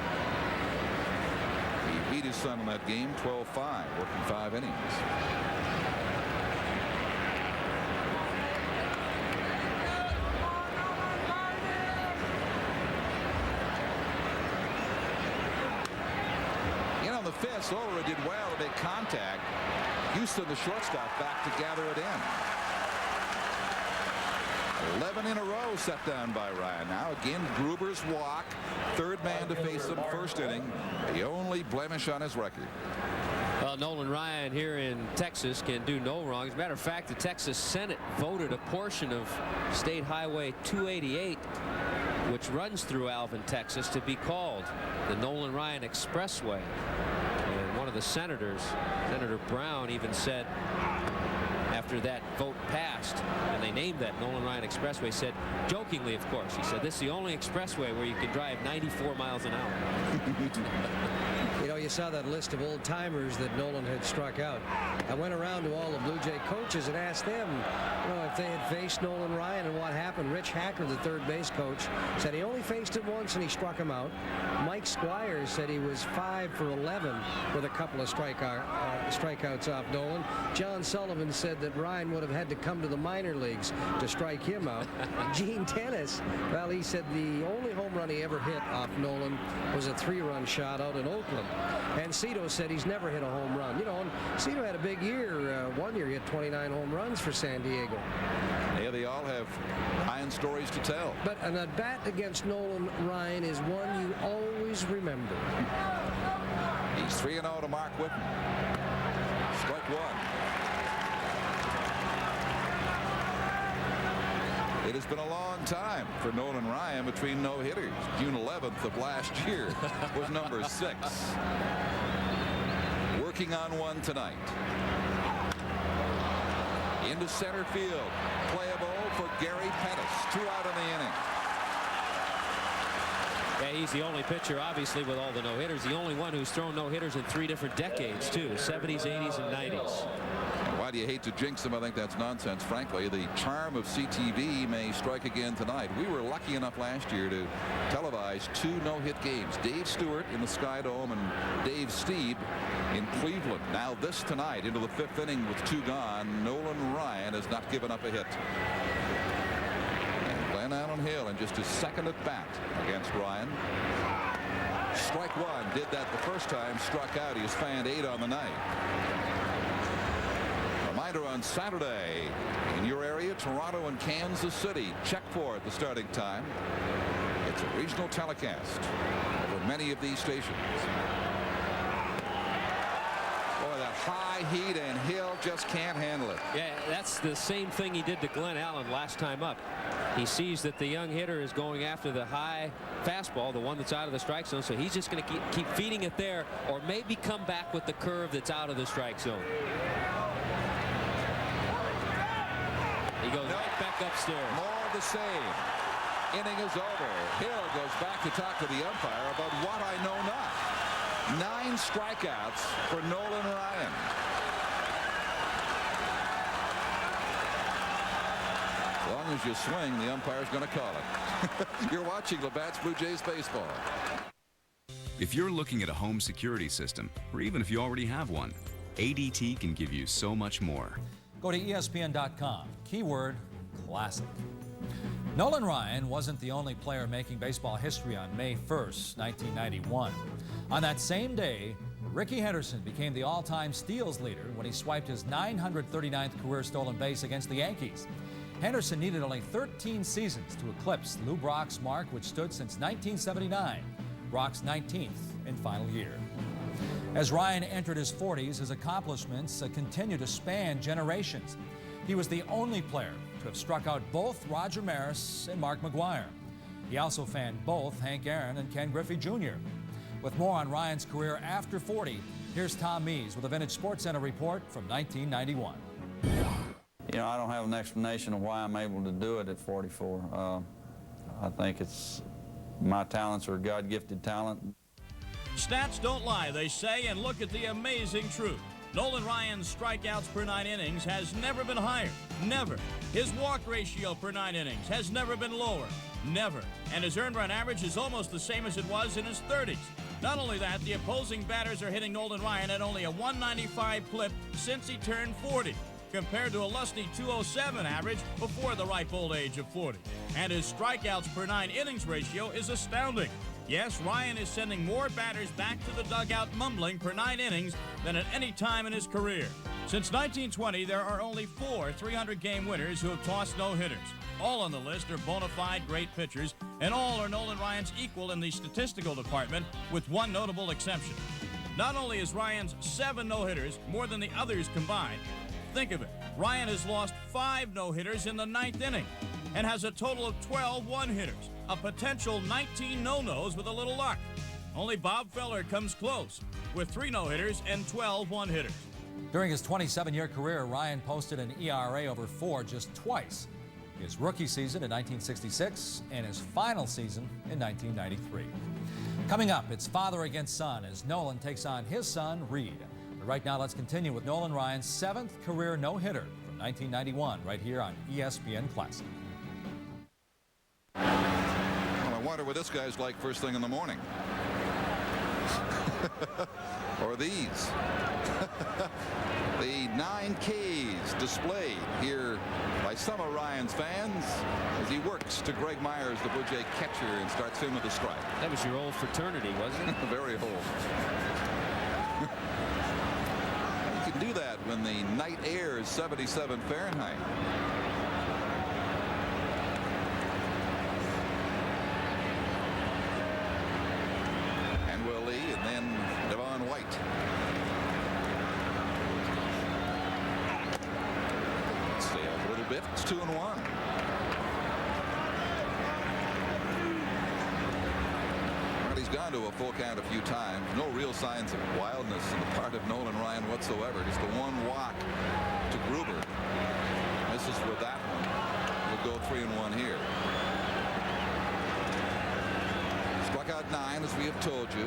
He beat his son in that game 12-5, working 5 innings. Fifth, Olerud did well to make contact. Houston, the shortstop, back to gather it in. 11 in a row set down by Ryan. Now again, Gruber's walk. 3rd man to face him 1st inning. The only blemish on his record. Well, Nolan Ryan here in Texas can do no wrong. As a matter of fact, the Texas Senate voted a portion of State Highway 288, which runs through Alvin, Texas, to be called the Nolan Ryan Expressway. And one of the senators, Senator Brown, even said after that vote passed and they named that Nolan Ryan Expressway, said, jokingly of course, he said, this is the only expressway where you can drive 94 miles an hour. You know, you saw that list of old timers that Nolan had struck out. I went around to all the Blue Jay coaches and asked them, you know, if they had faced Nolan Ryan and what happened. Rich Hacker, the 3rd base coach, said he only faced him once and he struck him out. Mike Squires said he was 5 for 11 with a couple of strikeouts off Nolan. John Sullivan said that Ryan would have had to come to the minor leagues to strike him out. Gene Tennis, well, he said the only home run he ever hit off Nolan was a 3-run shot out in Oakland. And Cito said he's never hit a home run. You know, and Cito had a big year. One year he had 29 home runs for San Diego. Yeah, they all have Ryan stories to tell. But an at-bat against Nolan Ryan is one you always remember. He's 3-0 to Mark Whitten. Strike 1. It has been a long time for Nolan Ryan between no-hitters. June 11th of last year was number 6. Working on one tonight. Into center field. Playable for Gary Pettis. 2 out in the inning. Yeah, he's the only pitcher, obviously, with all the no-hitters. The only one who's thrown no-hitters in 3 different decades, too. 70s, 80s, and 90s. Why do you hate to jinx him? I think that's nonsense, frankly. The charm of CTV may strike again tonight. We were lucky enough last year to televise 2 no-hit games. Dave Stewart in the Sky Dome and Dave Stieb in Cleveland. Now this tonight into the 5th inning with 2 gone. Nolan Ryan has not given up a hit. And Glenn Allen Hill in just his 2nd at bat against Ryan. Strike 1. Did that the first time. Struck out. He has fanned 8 on the night. Reminder on Saturday in your area, Toronto and Kansas City. Check for it the starting time. It's a regional telecast over many of these stations. Boy, that high heat, and Hill just can't handle it. Yeah, that's the same thing he did to Glenn Allen last time up. He sees that the young hitter is going after the high fastball, the one that's out of the strike zone, so he's just going to keep feeding it there, or maybe come back with the curve that's out of the strike zone. He goes right back upstairs. More of the same. Inning is over. Hill goes back to talk to the umpire about what I know not. 9 strikeouts for Nolan Ryan. As long as you swing, the umpire's going to call it. You're watching Labatt's Blue Jays baseball. If you're looking at a home security system, or even if you already have one, ADT can give you so much more. Go to ESPN.com. Keyword classic. Nolan Ryan wasn't the only player making baseball history on May 1st, 1991. On that same day, Rickey Henderson became the all-time steals leader when he swiped his 939th career stolen base against the Yankees. Henderson needed only 13 seasons to eclipse Lou Brock's mark, which stood since 1979, Brock's 19th and final year. As Ryan entered his 40s, his accomplishments continue to span generations. He was the only player to have struck out both Roger Maris and Mark McGwire. He also fanned both Hank Aaron and Ken Griffey Jr. With more on Ryan's career after 40, here's Tom Mees with a Vintage Sports Center report from 1991. You know, I don't have an explanation of why I'm able to do it at 44. I think it's my talents are God-gifted talent. Stats don't lie, they say, and look at the amazing truth. Nolan Ryan's strikeouts per 9 innings has never been higher. Never. His walk ratio per 9 innings has never been lower. Never. And his earned run average is almost the same as it was in his 30s. Not only that, the opposing batters are hitting Nolan Ryan at only a 195 clip since he turned 40, compared to a lusty 207 average before the ripe old age of 40. And his strikeouts per 9 innings ratio is astounding. Yes, Ryan is sending more batters back to the dugout mumbling per 9 innings than at any time in his career. Since 1920, there are only 4 300-game winners who have tossed no-hitters. All on the list are bona fide great pitchers, and all are Nolan Ryan's equal in the statistical department, with one notable exception. Not only is Ryan's 7 no-hitters more than the others combined, think of it, Ryan has lost 5 no-hitters in the 9th inning and has a total of 12 one-hitters, a potential 19 no-nos with a little luck. Only Bob Feller comes close with 3 no-hitters and 12 one-hitters. During his 27-year career, Ryan posted an ERA over 4 just twice. His rookie season in 1966 and his final season in 1993. Coming up, it's father against son as Nolan takes on his son, Reed. But right now, let's continue with Nolan Ryan's 7th career no-hitter from 1991 right here on ESPN Classic. Well, I wonder what this guy's like first thing in the morning. Or these. The 9 Ks displayed here by some of Ryan's fans as he works to Greg Myers, the Blue Jay catcher, and starts him with a strike. That was your old fraternity, wasn't it? Very old. You can do that when the night air is 77 Fahrenheit. And Will Lee, and then Devon White. Stay up a little bit. It's 2-1. Well, he's gone to a full count a few times. No real signs of wildness on the part of Nolan Ryan whatsoever. Just the one walk to Gruber. Misses with that one. Will 3-1 here. Struck out 9, as we have told you.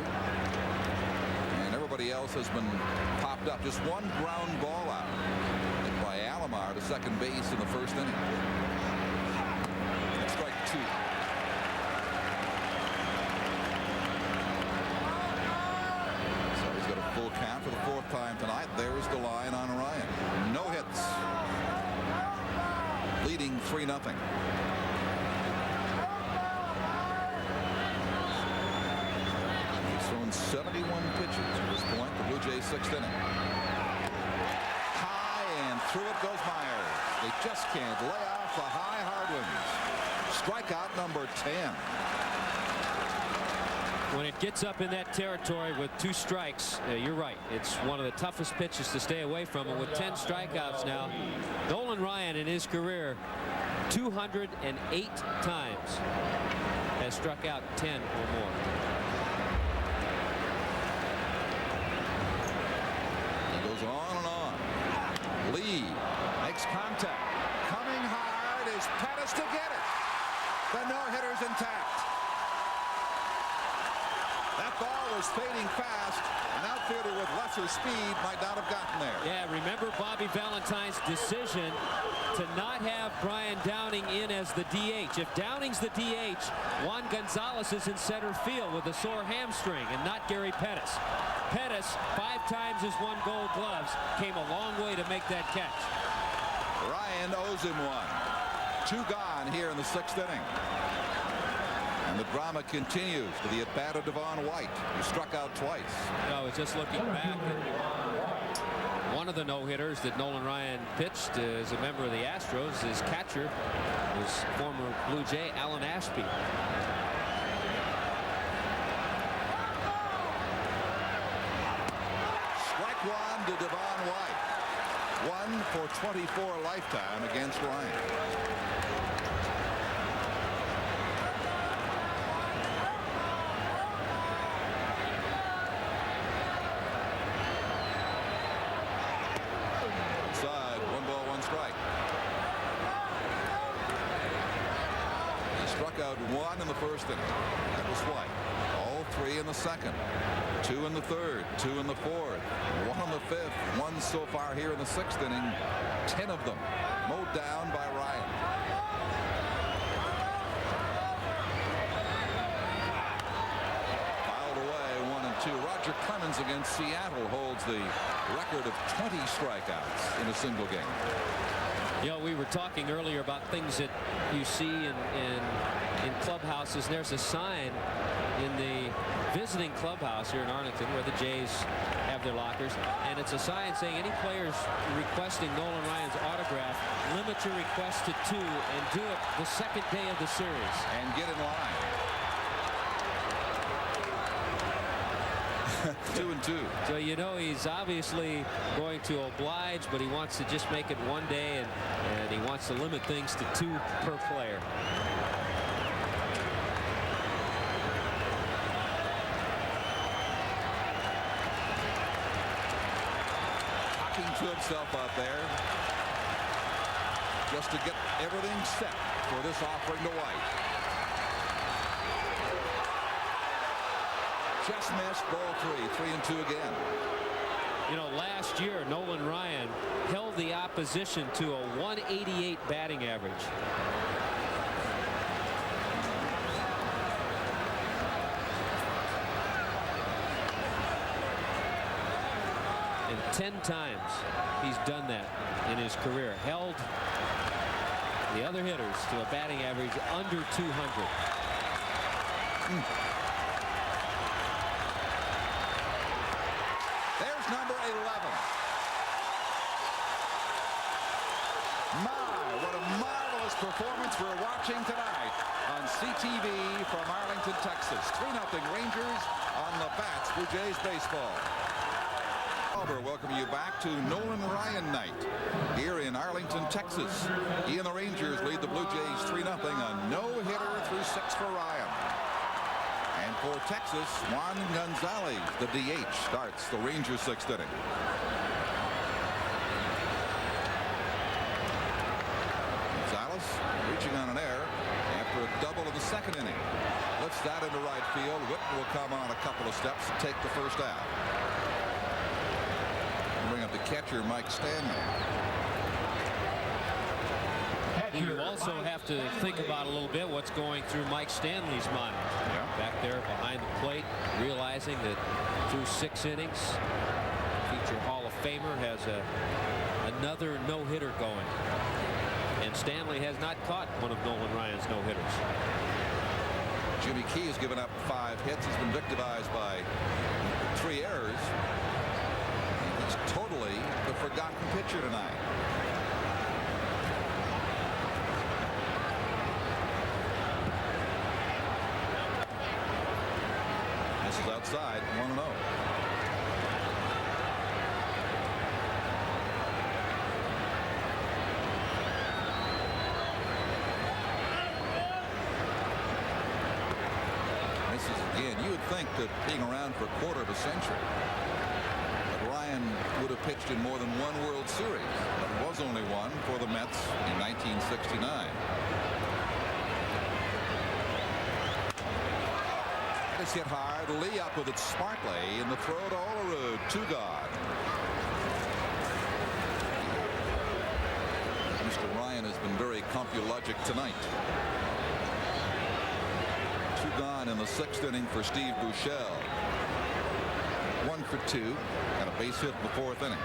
And everybody else has been popped up. Just one ground ball out by Alomar to second base in the first inning. Strike 2. So he's got a full count for the 4th time tonight. There's the line on Ryan. No hits. Leading 3-0. He's thrown 71 pitches at this point. The Blue Jays 6th inning. High and through it goes Myers. They just can't lay off the high hard ones. Strikeout number 10. When it gets up in that territory with 2 strikes, you're right. It's one of the toughest pitches to stay away from. And with 10 strikeouts now, Nolan Ryan in his career 208 times has struck out 10 or more. It goes on and on. Lee makes contact. Coming hard is Pettis to get it. The no-hitter's intact. That ball was fading fast. An outfielder with lesser speed might not have gotten there. Yeah, remember Bobby Valentine's decision to not have Brian Downing in as the DH. If Downing's the DH, Juan Gonzalez is in center field with a sore hamstring and not Gary Pettis. Pettis, 5 times his 1 Gold Gloves, came a long way to make that catch. Ryan owes him one. 2 gone here in the 6th inning. And the drama continues to the at-bat of Devon White, who struck out twice. I was just looking back at one of the no-hitters that Nolan Ryan pitched as a member of the Astros. His catcher was former Blue Jay Alan Ashby. Strike 1 to Devon White. 1 for 24 lifetime against Ryan. Out 1 in the first inning. That was White. All 3 in the second. 2 in the third. 2 in the fourth. 1 in the fifth. 1 so far here in the 6th inning. 10 of them mowed down by Ryan. Filed away 1 and 2. Roger Clemens against Seattle holds the record of 20 strikeouts in a single game. You know, we were talking earlier about things that you see in clubhouses. There's a sign in the visiting clubhouse here in Arlington where the Jays have their lockers, and it's a sign saying any players requesting Nolan Ryan's autograph, limit your request to 2 and do it the 2nd day of the series. And get in line. 2 and 2. So you know he's obviously going to oblige, but he wants to just make it 1 day, and he wants to limit things to 2 per player. Talking to himself out there just to get everything set for this offering to White. Just missed ball 3 and 2 again. You know, last year Nolan Ryan held the opposition to a 188 batting average. And 10 times he's done that in his career. Held the other hitters to a batting average under 200. Number 11. My, what a marvelous performance we're watching tonight on CTV from Arlington, Texas. 3-0 Rangers on the bats, Blue Jays baseball. Welcome you back to Nolan Ryan night here in Arlington, Texas. He and the Rangers lead the Blue Jays 3-0. A no-hitter through 6 for Ryan. And for Texas, Juan Gonzalez, the DH, starts the Rangers 6th inning. Gonzalez reaching on an second inning. Lifts that into right field. Whitten will come on a couple of steps and take the first out. Bring up the catcher, Mike Stanley. You also have to think about a little bit what's going through Mike Stanley's mind. Back there behind the plate, realizing that through 6 innings, future Hall of Famer has another no-hitter going. And Stanley has not caught one of Nolan Ryan's no-hitters. Jimmy Key has given up 5 hits. He's been victimized by 3 errors. He's totally the forgotten pitcher tonight. This is outside, 1-0. Again, you would think that being around for a quarter of a century, that Ryan would have pitched in more than 1 World Series. There was only one for the Mets in 1969. It's hit hard. Lee up with it smartly, and the throw to Olerud. 2 gone. Mr. Ryan has been very compologic tonight. 2 gone in the 6th inning for Steve Buechele. 1 for 2 and a base hit in the 4th inning.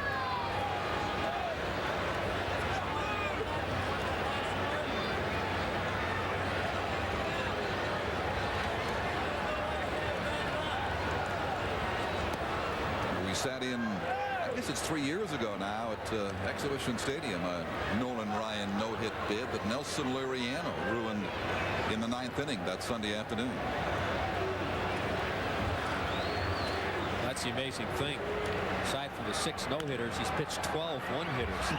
We sat in, I guess it's 3 years ago now, at Exhibition Stadium, a Nolan Ryan no-hit bid that Nelson Liriano ruined in the 9th inning that Sunday afternoon. That's the amazing thing. Aside from the 6 no-hitters, he's pitched 12 one-hitters.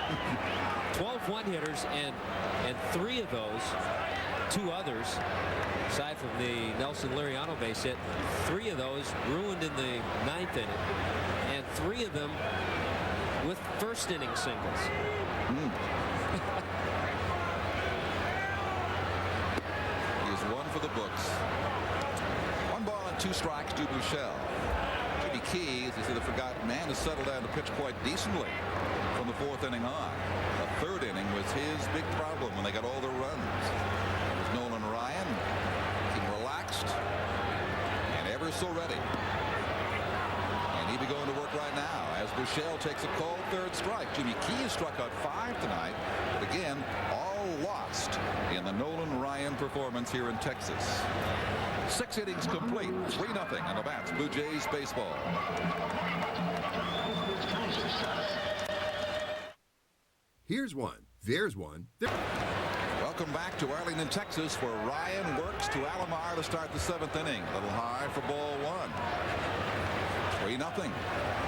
12 one-hitters, and 3 of those, 2 others, aside from the Nelson Liriano base hit, 3 of those ruined in the 9th inning, and 3 of them with first inning singles. He is 1 for the books. 1 ball and 2 strikes to Buechele. Jimmy Key, as you see, the forgotten man, has settled down to pitch quite decently from the 4th inning on. The 3rd inning was his big problem when they got all the runs. It was Nolan Ryan, looking relaxed and ever so ready. And he'll be going to work right now as Buechele takes a cold 3rd strike. Jimmy Key has struck out 5 tonight, but again, all lost in the Nolan Ryan performance here in Texas. 6 innings complete, 3-0 on the bats. Blue Jays baseball. Here's one. There's one. Welcome back to Arlington, Texas, where Ryan works to Alomar to start the 7th inning. A little high for ball 1. 3-0.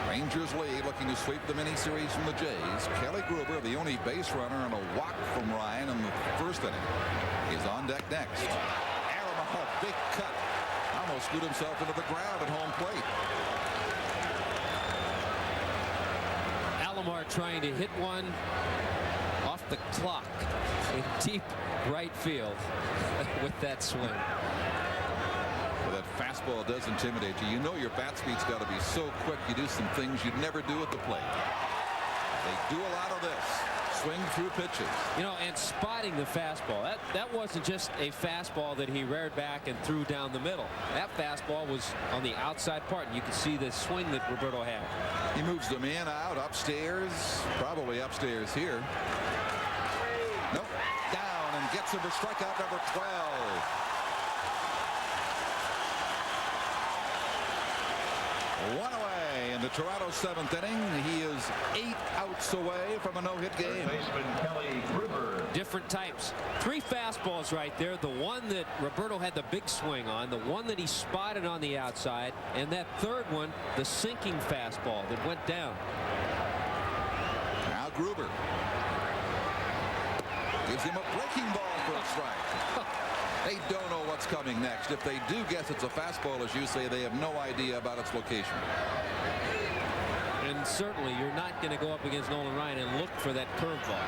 Rangers lead, looking to sweep the mini-series from the Jays. Kelly Gruber, the only base runner, and a walk from Ryan in the 1st inning, is on deck next. Alomar, big cut. Almost screwed himself into the ground at home plate. Alomar trying to hit one off the clock in deep right field with that swing. Well, that fastball does intimidate you. You know your bat speed's got to be so quick. You do some things you'd never do at the plate. They do a lot of this. Swing through pitches. You know, and spotting the fastball. That wasn't just a fastball that he reared back and threw down the middle. That fastball was on the outside part, and you could see the swing that Roberto had. He moves them in, out, upstairs, probably upstairs here. Nope, down, and gets him for strikeout number 12. 1 away in the Toronto 7th inning. He is 8 outs away from a no-hit game. Different types. 3 fastballs right there. The one that Roberto had the big swing on, the one that he spotted on the outside, and that 3rd one, the sinking fastball that went down. Now Gruber gives him a breaking ball for a strike. They don't know what's coming next. If they do guess it's a fastball, as you say, they have no idea about its location. And certainly you're not going to go up against Nolan Ryan and look for that curveball.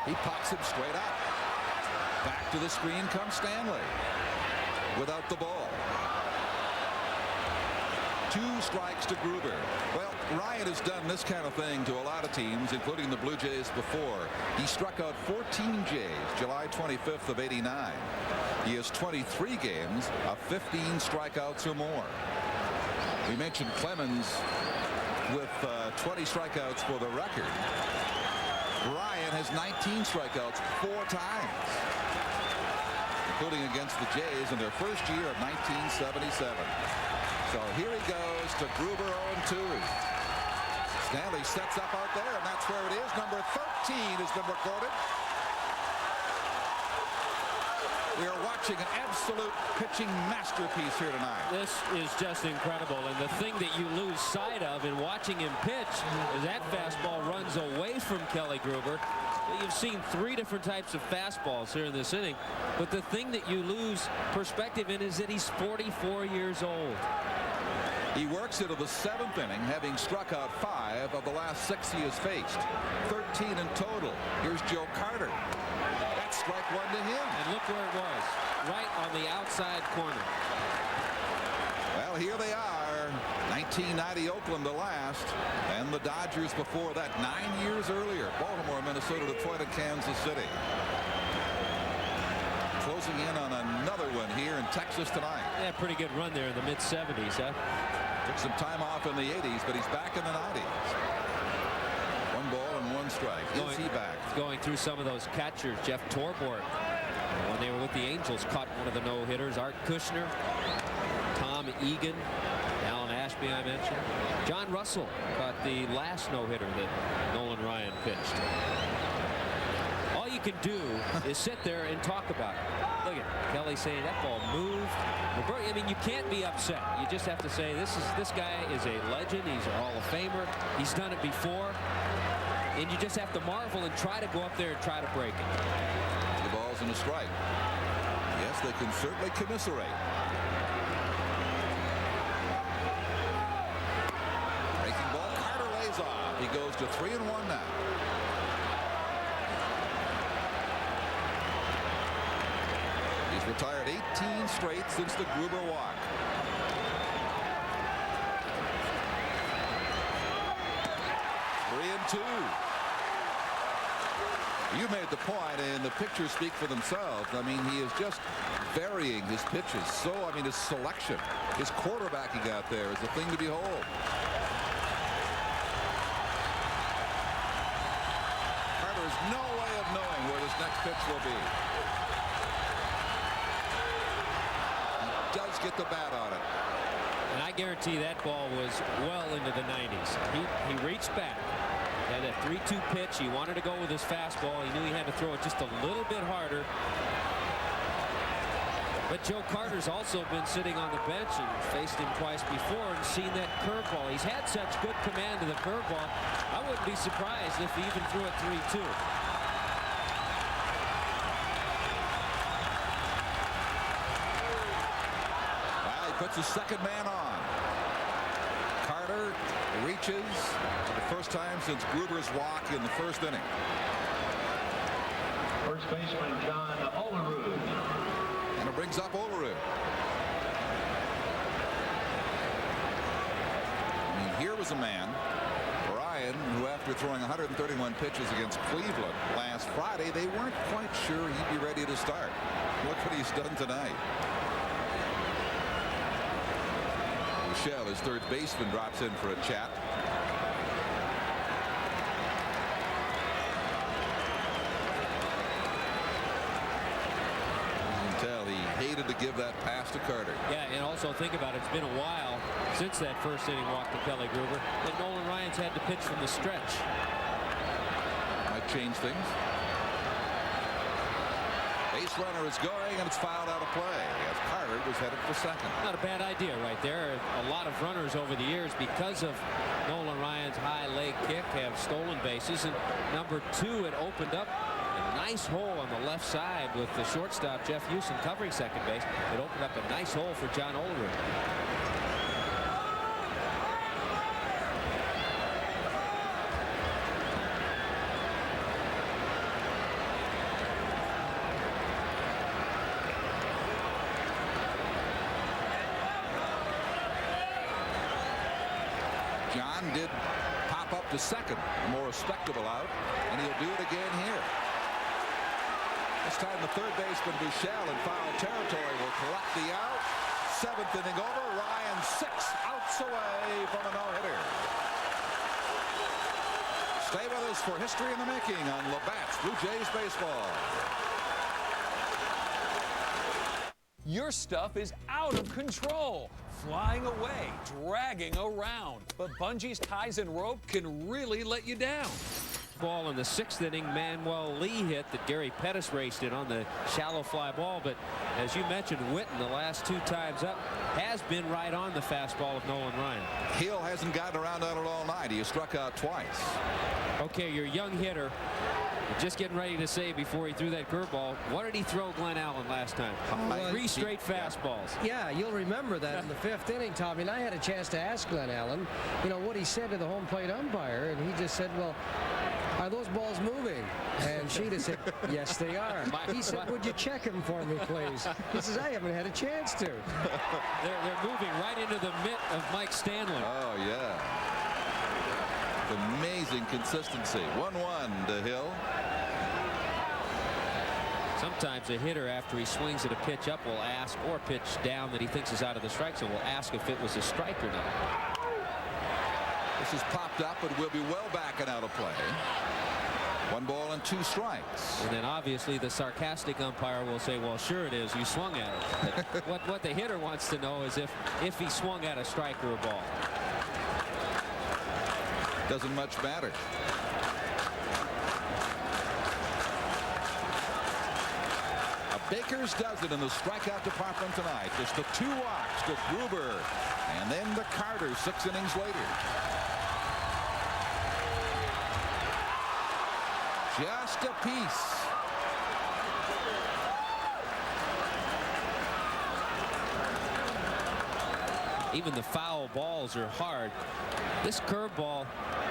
He pops him straight out. Back to the screen comes Stanley without the ball. 2 strikes to Gruber. Well, Ryan has done this kind of thing to a lot of teams, including the Blue Jays before. He struck out 14 Jays July 25th of '89. He has 23 games of 15 strikeouts or more. We mentioned Clemens with 20 strikeouts for the record. Ryan has 19 strikeouts 4 times, including against the Jays in their first year of 1977. So here he goes to Gruber 0-2. Stanley sets up out there, and that's where it is. Number 13 has been recorded. We are watching an absolute pitching masterpiece here tonight. This is just incredible, and the thing that you lose sight of in watching him pitch is that fastball runs away from Kelly Gruber. You've seen 3 different types of fastballs here in this inning, but the thing that you lose perspective in is that he's 44 years old. He works into the 7th inning, having struck out 5 of the last 6 he has faced. 13 in total. Here's Joe Carter. That's strike 1 to him. And look where it was, right on the outside corner. Well, here they are. 1990 Oakland the last, and the Dodgers before that 9 years earlier. Baltimore, Minnesota, Detroit, and Kansas City. Closing in on another one here in Texas tonight. Yeah, pretty good run there in the mid-70s, huh? Took some time off in the 80s, but he's back in the 90s. 1 ball and 1 strike. Is he back? Going through some of those catchers. Jeff Torbort, when they were with the Angels, caught one of the no-hitters. Art Kushner, Tom Egan, Alan Ashby I mentioned. John Russell caught the last no-hitter that Nolan Ryan pitched. All you can do is sit there and talk about it. Look at Kelly saying that ball moved. I mean, you can't be upset. You just have to say this guy is a legend. He's a Hall of Famer. He's done it before. And you just have to marvel and try to go up there and try to break it. The ball's in a strike. Yes, they can certainly commiserate. Breaking ball. Carter lays off. He goes to 3-1 now. He's retired 18 straight since the Gruber walk. Two. You made the point, and the pictures speak for themselves. I mean, he is just varying his pitches. So, I mean, his selection, his quarterbacking out there is a thing to behold. Carter has no way of knowing where this next pitch will be. He does get the bat on it. And I guarantee that ball was well into the 90s. He reached back. Had that 3-2 pitch. He wanted to go with his fastball. He knew he had to throw it just a little bit harder. But Joe Carter's also been sitting on the bench and faced him twice before and seen that curveball. He's had such good command of the curveball. I wouldn't be surprised if he even threw it 3-2. Well, he puts his second man on. Carter reaches for the first time since Gruber's walk in the first inning. First baseman John Olerud. And it brings up Olerud. I mean, here was a man, Ryan, who after throwing 131 pitches against Cleveland last Friday, they weren't quite sure he'd be ready to start. Look what he's done tonight. Michelle, his third baseman, drops in for a chat. You can tell he hated to give that pass to Carter. Yeah, and also think about it. It's been a while since that first inning walk to Kelly Gruber. And Nolan Ryan's had to pitch from the stretch. Might change things. Base runner is going, and it's fouled out of play as Carter was headed for second. Not a bad idea right there. A lot of runners over the years, because of Nolan Ryan's high leg kick, have stolen bases. And number 2, it opened up a nice hole on the left side with the shortstop Jeff Houston covering second base. It opened up a nice hole for John Olerud. John did pop up to second, a more respectable out, and he'll do it again here. This time the third baseman Buechele in foul territory will collect the out. Seventh inning over. Ryan 6 outs away from a no-hitter. Stay with us for history in the making on Labatt's Blue Jays Baseball. Your stuff is out of control, flying away, dragging around. But Bungie's ties and rope can really let you down. Ball in the 6th inning, Manuel Lee hit that Gary Pettis raced it on the shallow fly ball. But as you mentioned, Witten the last 2 times up has been right on the fastball of Nolan Ryan. Hill hasn't gotten around on it all night. He has struck out twice. Okay, your young hitter, just getting ready to say before he threw that curveball, what did he throw Glenn Allen last time? 3 straight fastballs. Yeah, you'll remember that in the 5th inning, Tommy. And I had a chance to ask Glenn Allen, you know, what he said to the home plate umpire, and he just said, well, are those balls moving? And Sheeta said, yes, they are. He said, would you check them for me, please? He says, I haven't had a chance to. They're moving right into the mitt of Mike Stanley. Oh, yeah. Amazing consistency. 1-1 to Hill. Sometimes a hitter, after he swings at a pitch up, will ask, or pitch down that he thinks is out of the strike zone, will ask if it was a strike or not. This has popped up, but will be well back and out of play. 1 ball and 2 strikes. And then obviously the sarcastic umpire will say, well, sure it is, you swung at it. But what the hitter wants to know is if he swung at a strike or a ball. Doesn't much matter. A Baker's does it in the strikeout department tonight. Just the 2 walks to Gruber and then to Carter 6 innings later. Just a piece. Even the foul balls are hard. This curveball,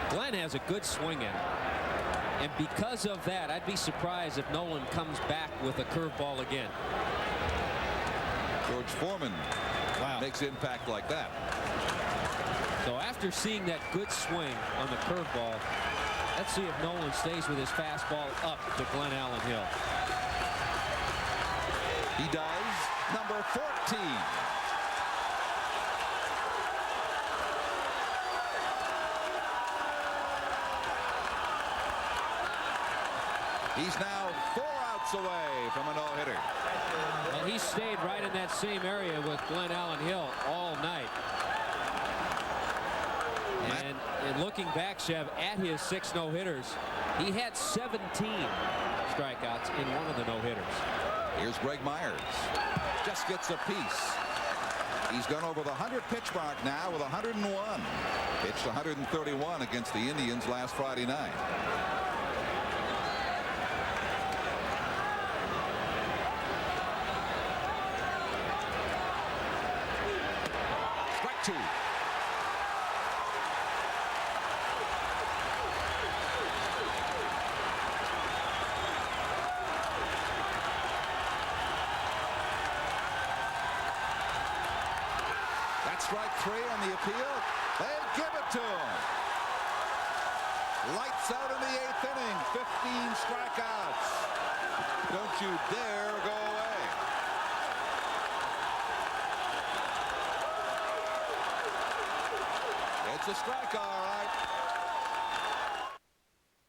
Glenn has a good swing at it. And because of that, I'd be surprised if Nolan comes back with a curveball again. George Foreman makes impact like that. So after seeing that good swing on the curveball, let's see if Nolan stays with his fastball up to Glenn Allen Hill. He does. Number 14. He's now 4 outs away from a no-hitter. And he stayed right in that same area with Glenn Allen Hill all night. And looking back, Chev, at his 6 no-hitters, he had 17 strikeouts in one of the no-hitters. Here's Greg Myers. Just gets a piece. He's gone over the 100-pitch mark now with 101. Pitched 131 against the Indians last Friday night. Strike 2. Strike 3 on the appeal. They give it to him. Lights out in the 8th inning. 15 strikeouts. Don't you dare go away. It's a strike, all right.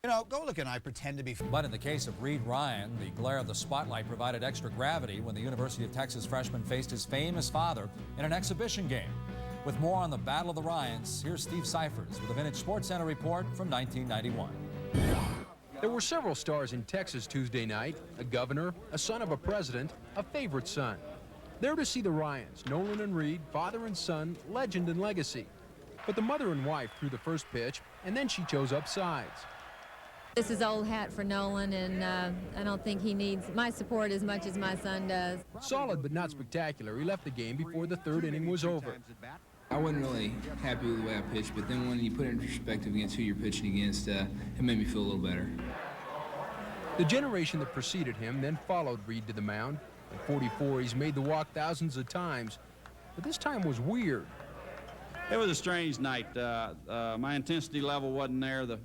You know, Golick and I pretend to be. But in the case of Reed Ryan, the glare of the spotlight provided extra gravity when the University of Texas freshman faced his famous father in an exhibition game. With more on the Battle of the Ryans, here's Steve Cyphers with a Vintage Sports Center report from 1991. There were several stars in Texas Tuesday night: a governor, a son of a president, a favorite son. There to see the Ryans, Nolan and Reed, father and son, legend and legacy. But the mother and wife threw the first pitch, and then she chose up sides. This is old hat for Nolan, and I don't think he needs my support as much as my son does. Solid but not spectacular. He left the game before the 3rd inning was over. I wasn't really happy with the way I pitched, but then when you put it in perspective against who you're pitching against, it made me feel a little better. The generation that preceded him then followed Reed to the mound. At 44, he's made the walk thousands of times, but this time was weird. It was a strange night. My intensity level wasn't there the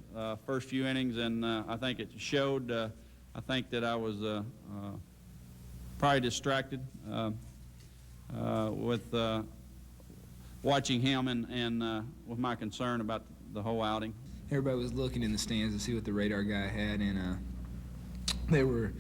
first few innings, and I think it showed. I think that I was probably distracted with watching him and with my concern about the whole outing. Everybody was looking in the stands to see what the radar guy had, and they were,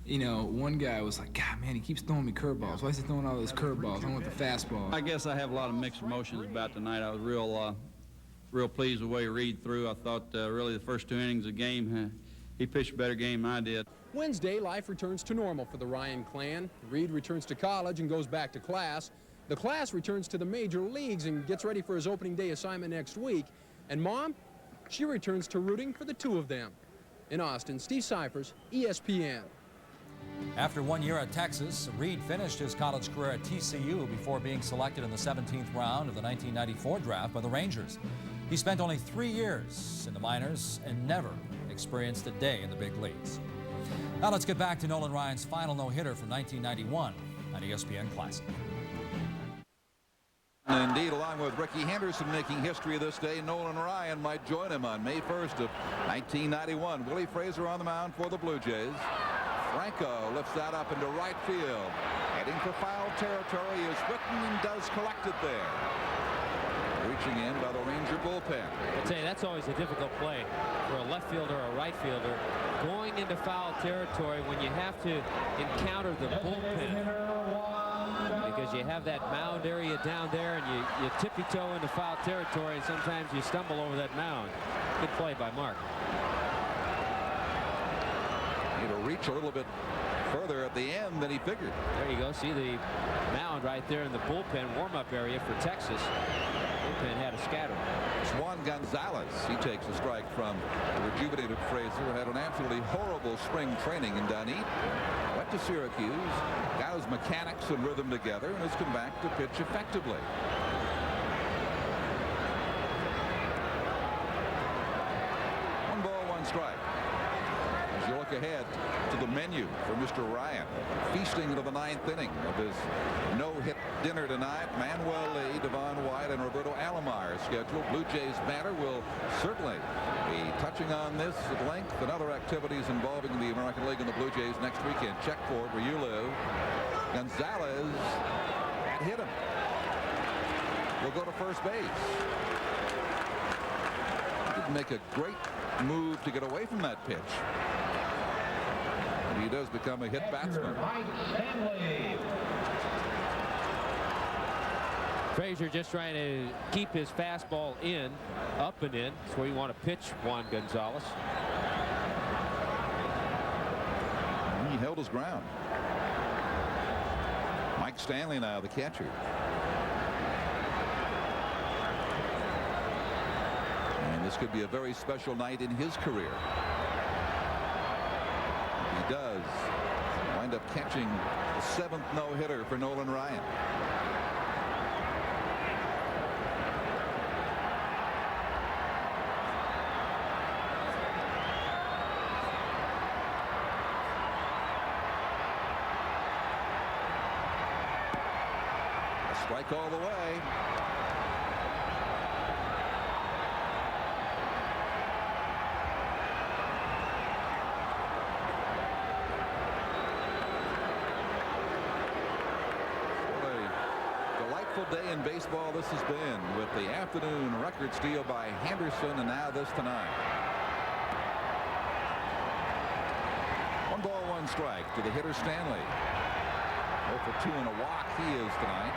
you know, one guy was like, God, man, he keeps throwing me curveballs. Why is he throwing all those curveballs? I want the fastball. I guess I have a lot of mixed emotions about tonight. I was real pleased with the way he read through. I thought really the first 2 innings of the game, he pitched a better game than I did. Wednesday, life returns to normal for the Ryan clan. Reed returns to college and goes back to class. The class returns to the major leagues and gets ready for his opening day assignment next week. And Mom, she returns to rooting for the 2 of them. In Austin, Steve Cyphers, ESPN. After 1 year at Texas, Reed finished his college career at TCU before being selected in the 17th round of the 1994 draft by the Rangers. He spent only 3 years in the minors and never experienced a day in the big leagues. Now let's get back to Nolan Ryan's final no-hitter from 1991 on ESPN Classic. Indeed, along with Ricky Henderson making history this day, Nolan Ryan might join him on May 1st of 1991. Willie Fraser on the mound for the Blue Jays. Franco lifts that up into right field. Heading for foul territory is Whitten and does collect it there. Reaching in by the Ranger bullpen. I'll tell you, that's always a difficult play for a left fielder or a right fielder. Going into foul territory when you have to encounter the bullpen. Because you have that mound area down there and you tippy-toe into foul territory and sometimes you stumble over that mound. Good play by Mark. Need to reach a little bit further at the end than he figured. There you go. See the mound right there in the bullpen warm-up area for Texas. Bullpen had a scatter. Juan Gonzalez, he takes a strike from the rejuvenated Fraser, who had an absolutely horrible spring training in Dunedin. Went to Syracuse, got his mechanics and rhythm together, and has come back to pitch effectively. One ball, one strike. As you look ahead to the menu for Mr. Ryan, feasting into the 9th inning of his no-hit dinner tonight. Manuel Lee, Devon White, and Roberto Alomar scheduled. Blue Jays batter will certainly be touching on this at length and other activities involving the American League and the Blue Jays next weekend. Check for it where you live. Gonzalez hit him. Will go to first base. He didn't make a great move to get away from that pitch. And he does become a hit batsman. Frazier just trying to keep his fastball in, up and in. That's where you want to pitch Juan Gonzalez. He held his ground. Mike Stanley now, the catcher. And this could be a very special night in his career. He does wind up catching the 7th no-hitter for Nolan Ryan. A strike all the way. Day in baseball this has been, with the afternoon record steal by Henderson and now this tonight. 1 ball, 1 strike to the hitter Stanley. 0 for 2 and a walk he is tonight.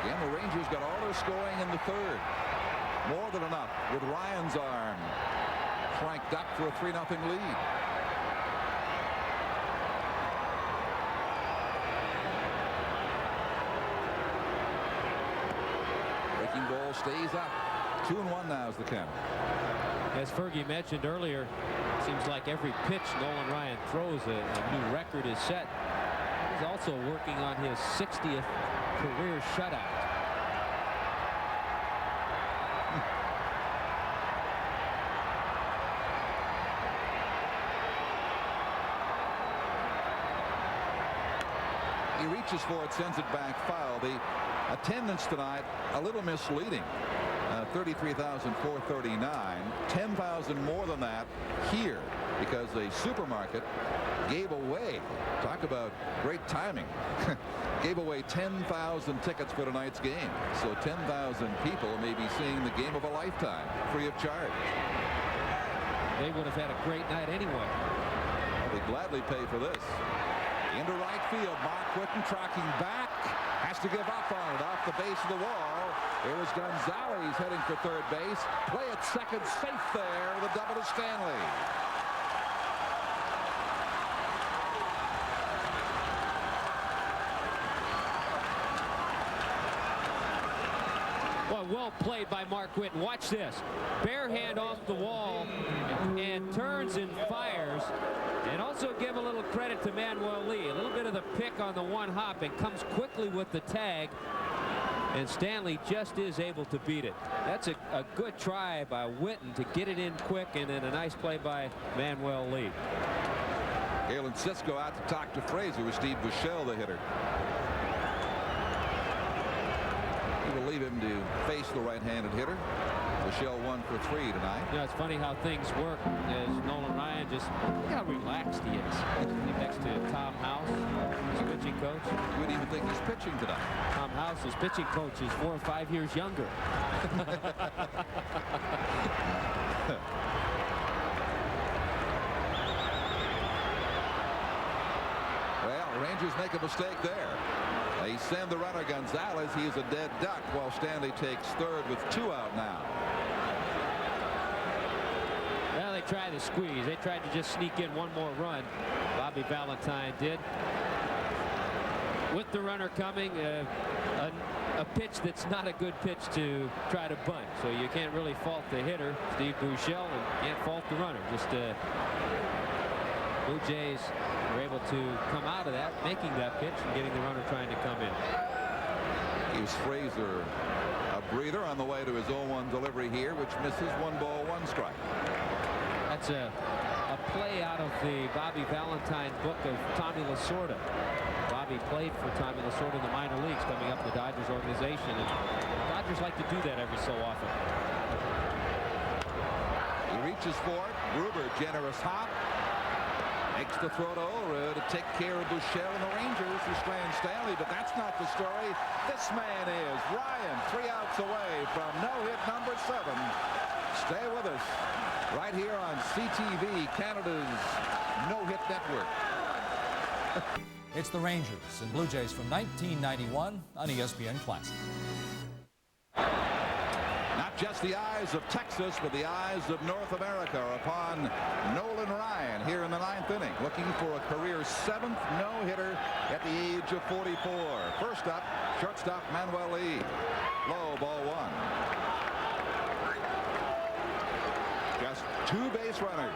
Again, the Rangers got all their scoring in the 3rd. More than enough with Ryan's arm cranked up for a 3-0 lead. Ball stays up. 2-1 now is the count. As Fergie mentioned earlier, it seems like every pitch Nolan Ryan throws, a new record is set. He's also working on his 60th career shutout. He reaches for it, sends it back foul. The Attendance tonight a little misleading. 33,439, 10,000 more than that here because a supermarket gave away, talk about great timing, gave away 10,000 tickets for tonight's game. So 10,000 people may be seeing the game of a lifetime free of charge. They would have had a great night anyway. They'd gladly pay for this. Into right field, Mark Whitten tracking back. Has to give up on it off the base of the wall. Here is Gonzalez heading for third base. Play at second, safe there with a double to Stanley. Well played by Mark Whitten. Watch this. Bare hand off the wall and turns and fires. And also give a little credit to Manuel Lee. A little bit of the pick on the one hop and comes quickly with the tag. And Stanley just is able to beat it. That's a good try by Whitten to get it in quick, and then a nice play by Manuel Lee. Galen Cisco out to talk to Frazier with Steve Buechele, the hitter. He will leave him to face the right-handed hitter. Buechele 1 for 3 tonight. You know, it's funny how things work as Nolan Ryan just, look how relaxed he is. Next to Tom House, his pitching coach. You wouldn't even think he's pitching tonight. Tom House, his pitching coach, is 4 or 5 years younger. Well, Rangers make a mistake there. They send the runner Gonzalez. He is a dead duck while Stanley takes third with 2 out now. Well, they tried to squeeze. They tried to just sneak in one more run. Bobby Valentine did. With the runner coming, a pitch that's not a good pitch to try to bunt. So you can't really fault the hitter, Steve Buechele, and can't fault the runner. Just Blue Jays were able to come out of that, making that pitch and getting the runner trying to come in. Gives Frazier a breather on the way to his 0-1 delivery here, which misses. 1 ball, 1 strike. That's a play out of the Bobby Valentine book of Tommy Lasorda. Bobby played for Tommy Lasorda in the minor leagues coming up the Dodgers organization, and the Dodgers like to do that every so often. He reaches for it. Gruber, generous hop. Makes the throw to Ulrud to take care of Buechele and the Rangers who strand Stanley, but that's not the story. This man is Ryan, 3 outs away from no-hit number 7. Stay with us right here on CTV, Canada's no-hit network. It's the Rangers and Blue Jays from 1991 on ESPN Classic. Not just the eyes of Texas, but the eyes of North America are upon Nolan Ryan here in the 9th inning, looking for a career 7th no-hitter at the age of 44. First up, shortstop Manuel Lee. Low, ball 1. Just 2 base runners.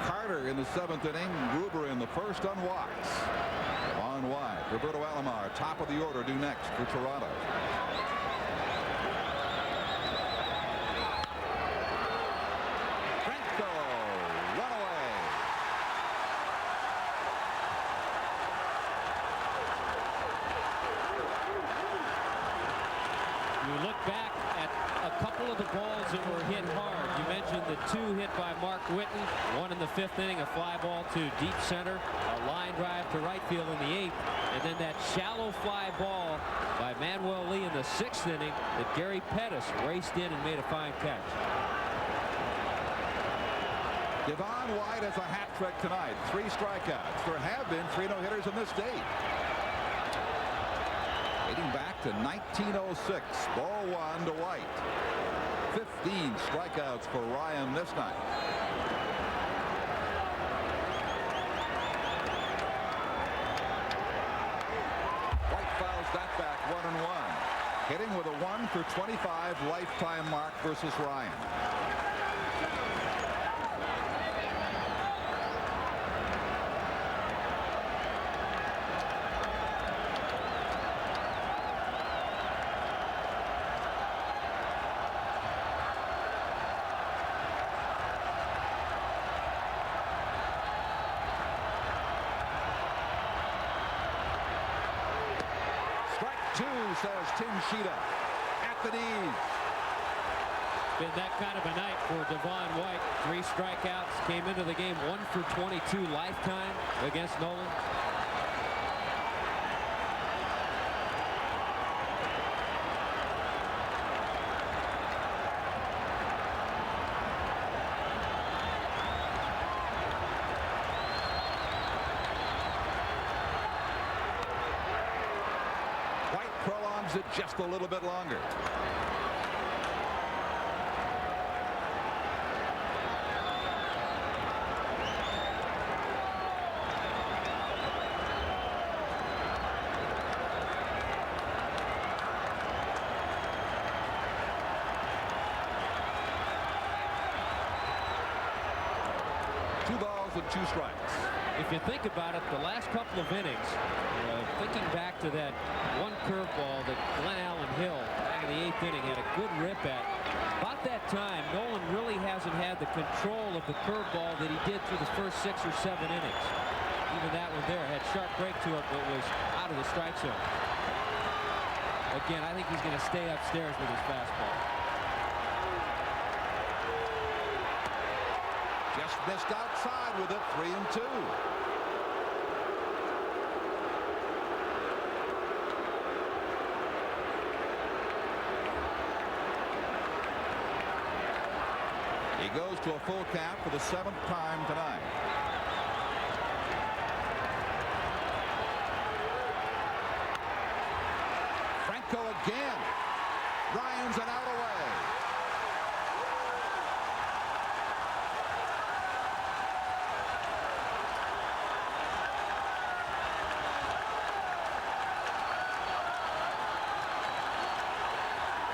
Carter in the 7th inning, Gruber in the 1st on walks. On wide, Roberto Alomar, top of the order, due next for Toronto. That were hit hard. You mentioned the 2 hit by Mark Whitten, 1 in the 5th inning, a fly ball to deep center, a line drive to right field in the 8th, and then that shallow fly ball by Manuel Lee in the 6th inning that Gary Pettis raced in and made a fine catch. Devon White has a hat trick tonight, 3 strikeouts. There have been 3 no-hitters in this state. Dating back to 1906, ball 1 to White. 15 strikeouts for Ryan this night. White fouls that back 1-1. Hitting with a 1 for 25 lifetime mark versus Ryan. says Tim Sheeta at the knees. Been that kind of a night for Devon White. 3 strikeouts, came into the game 1 for 22 lifetime against Nolan. White prolongs it just a little bit longer. Two strikes. If you think about it, the last couple of innings, thinking back to that one curveball that Glenn Allen Hill back in the 8th inning had a good rip at. About that time, Nolan really hasn't had the control of the curveball that he did through the first 6 or 7 innings. Even that one there had sharp break to it, but was out of the strike zone. Again, I think he's going to stay upstairs with his fastball. Just missed outside with it, 3-2. He goes to a full count for the 7th time tonight. Franco again. Ryan's an out away.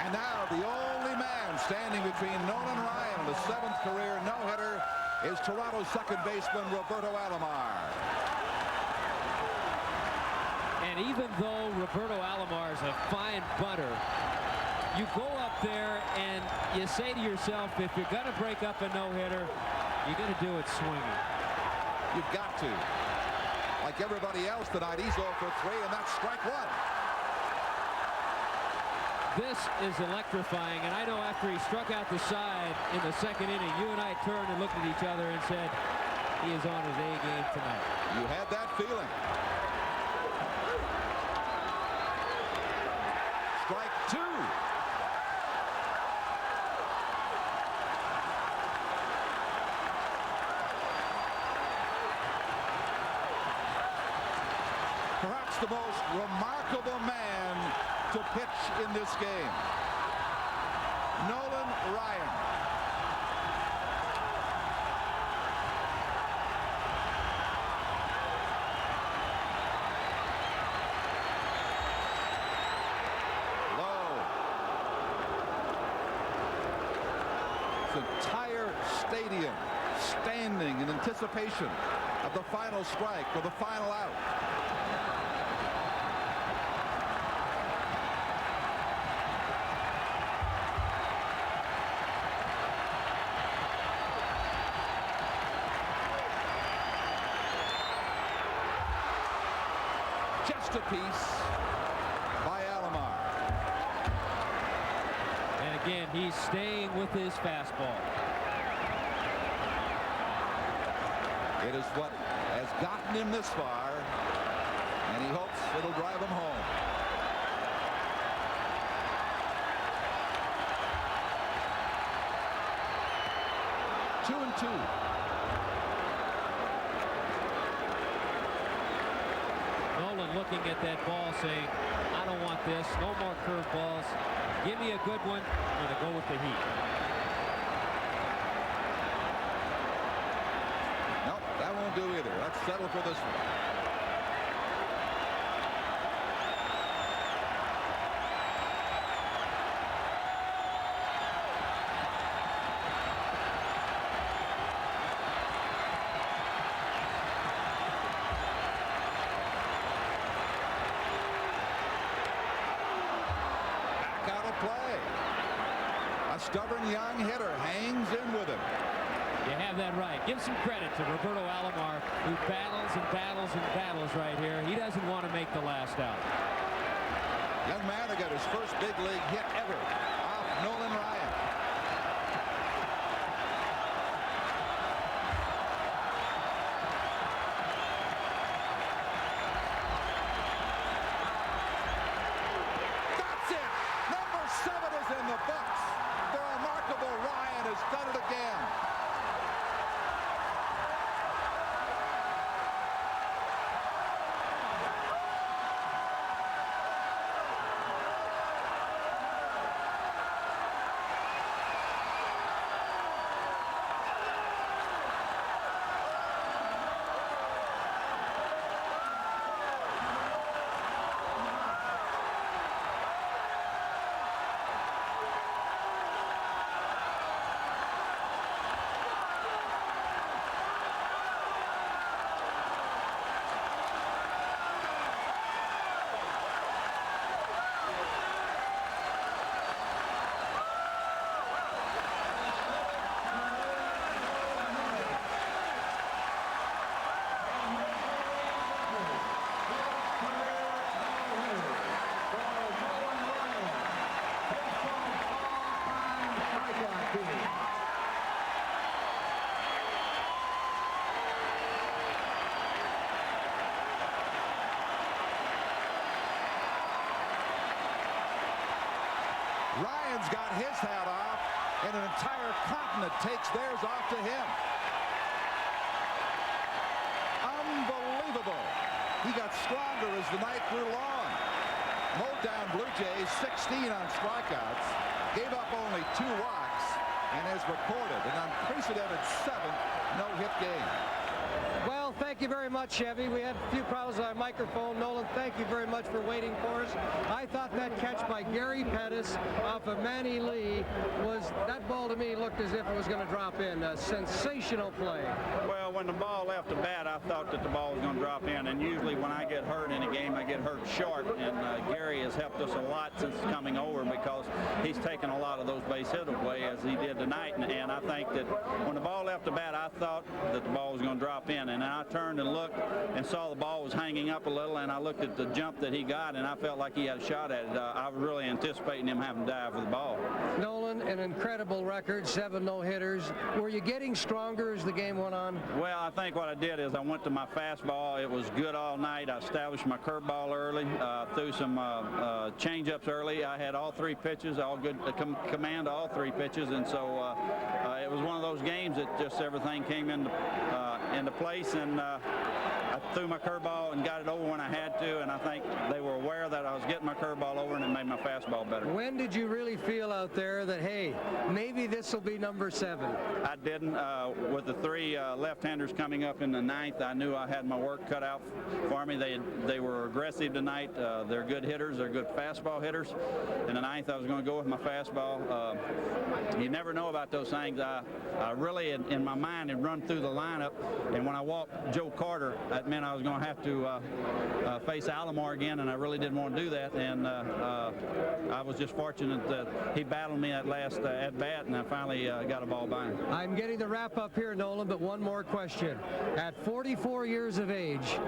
And now the only man standing between Nolan Ryan and his 7th career no-hitter is Toronto's second baseman Roberto Alomar. And even though Roberto Alomar is a fine bunter, you go up there and you say to yourself, if you're going to break up a no-hitter, you're going to do it swinging. You've got to. Like everybody else tonight, he's 0 for 3, and that's strike 1. This is electrifying, and I know after he struck out the side in the 2nd inning, you and I turned and looked at each other and said, he is on his A game tonight. You had that feeling. Strike 2. Perhaps the most remarkable man to pitch in this game. Nolan Ryan. Low. This entire stadium standing in anticipation of the final strike or the final out. Just a piece by Alomar. And again, he's staying with his fastball. It is what has gotten him this far, and he hopes it'll drive him home. Two and two. Nolan looking at that ball saying, I don't want this. No more curveballs. Give me a good one. I'm going to go with the heat. Nope, that won't do either. Let's settle for this one. Stubborn young hitter hangs in with him. You have that right. Give some credit to Roberto Alomar, who battles and battles and battles right here. He doesn't want to make the last out. Young man who got his first big league hit ever off Nolan Ryan. That's it. Number 7 is in the books. The remarkable Ryan has done it again. Ryan's got his hat off, and an entire continent takes theirs off to him. Unbelievable. He got stronger as the night grew long. Mowed down Blue Jays 16 on strikeouts, gave up only 2 walks, and has recorded an unprecedented 7th no-hit game. Well, thank you very much, Chevy. We had a few problems with our microphone. Nolan, thank you very much for waiting for us. I thought that catch by Gary Pettis off of Manny Lee that ball to me looked as if it was going to drop in. A sensational play. Well, when the ball left the bat, I thought that the ball was going to drop in. And usually when I get hurt in a game, I get hurt short. And Gary has helped us a lot since coming over because he's taken a lot of those base hits away as he did tonight. And I think that when the ball left the bat, I thought that the ball was going to drop in. And I turned and looked and saw the ball was hanging up a little, and I looked at the jump that he got, and I felt like he had a shot at it. I was really anticipating him having to dive for the ball. Nolan, an incredible record, 7 no-hitters. Were you getting stronger as the game went on? Well, I think what I did is I went to my fastball. It was good all night. I established my curveball early, threw some change-ups early. I had all 3 pitches, all good command all 3 pitches, and so it was one of those games that just everything came into place, and I threw my curveball and got it over when I had to, and I think they were aware that I was getting my curveball over, and it made my fastball better. When did you really feel out there that, hey, maybe this will be number 7? I didn't. With the 3 left-handers coming up in the 9th, I knew I had my work cut out for me. They were aggressive tonight. They're good hitters. They're good fastball hitters. In the 9th, I was going to go with my fastball. You never know about those things. I really, in my mind, had run through the lineup, and when I walked Joe Carter, that meant I was going to have to face Alomar again, and I really didn't want to do that. And I was just fortunate that he battled me at last at-bat, and I finally got a ball by him. I'm getting the wrap-up here, Nolan, but one more question. At 44 years of age,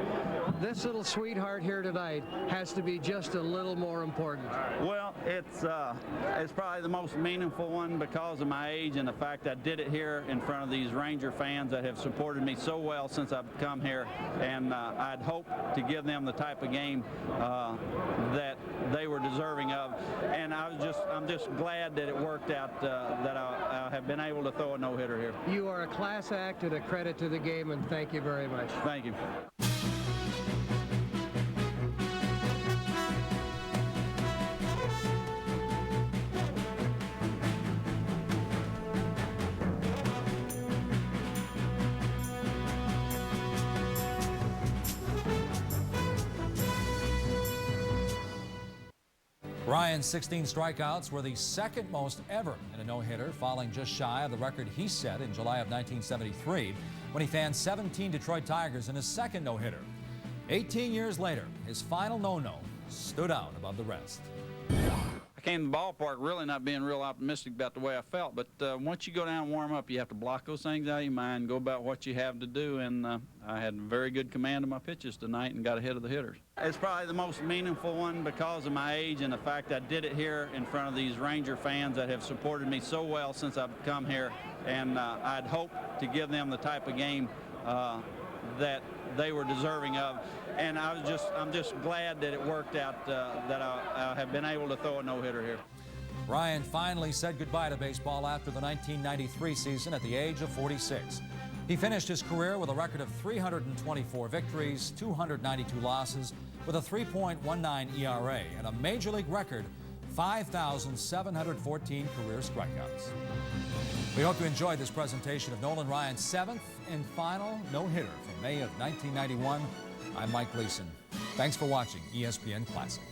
this little sweetheart here tonight has to be just a little more important. Well, it's probably the most meaningful one because of my age and the fact that I did it here in front of these Ranger fans that have supported me so well since I've come here, and I'd hope to give them the type of game that they were deserving of. And I'm just glad that it worked out, that I have been able to throw a no-hitter here. You are a class act and a credit to the game, and thank you very much. Thank you. Ryan's 16 strikeouts were the 2nd most ever in a no-hitter, falling just shy of the record he set in July of 1973 when he fanned 17 Detroit Tigers in his 2nd no-hitter. 18 years later, his final no-no stood out above the rest. I came to the ballpark really not being real optimistic about the way I felt. But once you go down and warm up, you have to block those things out of your mind, go about what you have to do, and I had very good command of my pitches tonight and got ahead of the hitters. It's probably the most meaningful one because of my age and the fact I did it here in front of these Ranger fans that have supported me so well since I've come here, and I'd hope to give them the type of game that they were deserving of. And I'm just glad that it worked out, that I have been able to throw a no-hitter here. Ryan finally said goodbye to baseball after the 1993 season at the age of 46. He finished his career with a record of 324 victories, 292 losses, with a 3.19 ERA and a major league record 5,714 career strikeouts. We hope you enjoyed this presentation of Nolan Ryan's 7th and final no-hitter from May of 1991. I'm Mike Gleason. Thanks for watching ESPN Classic.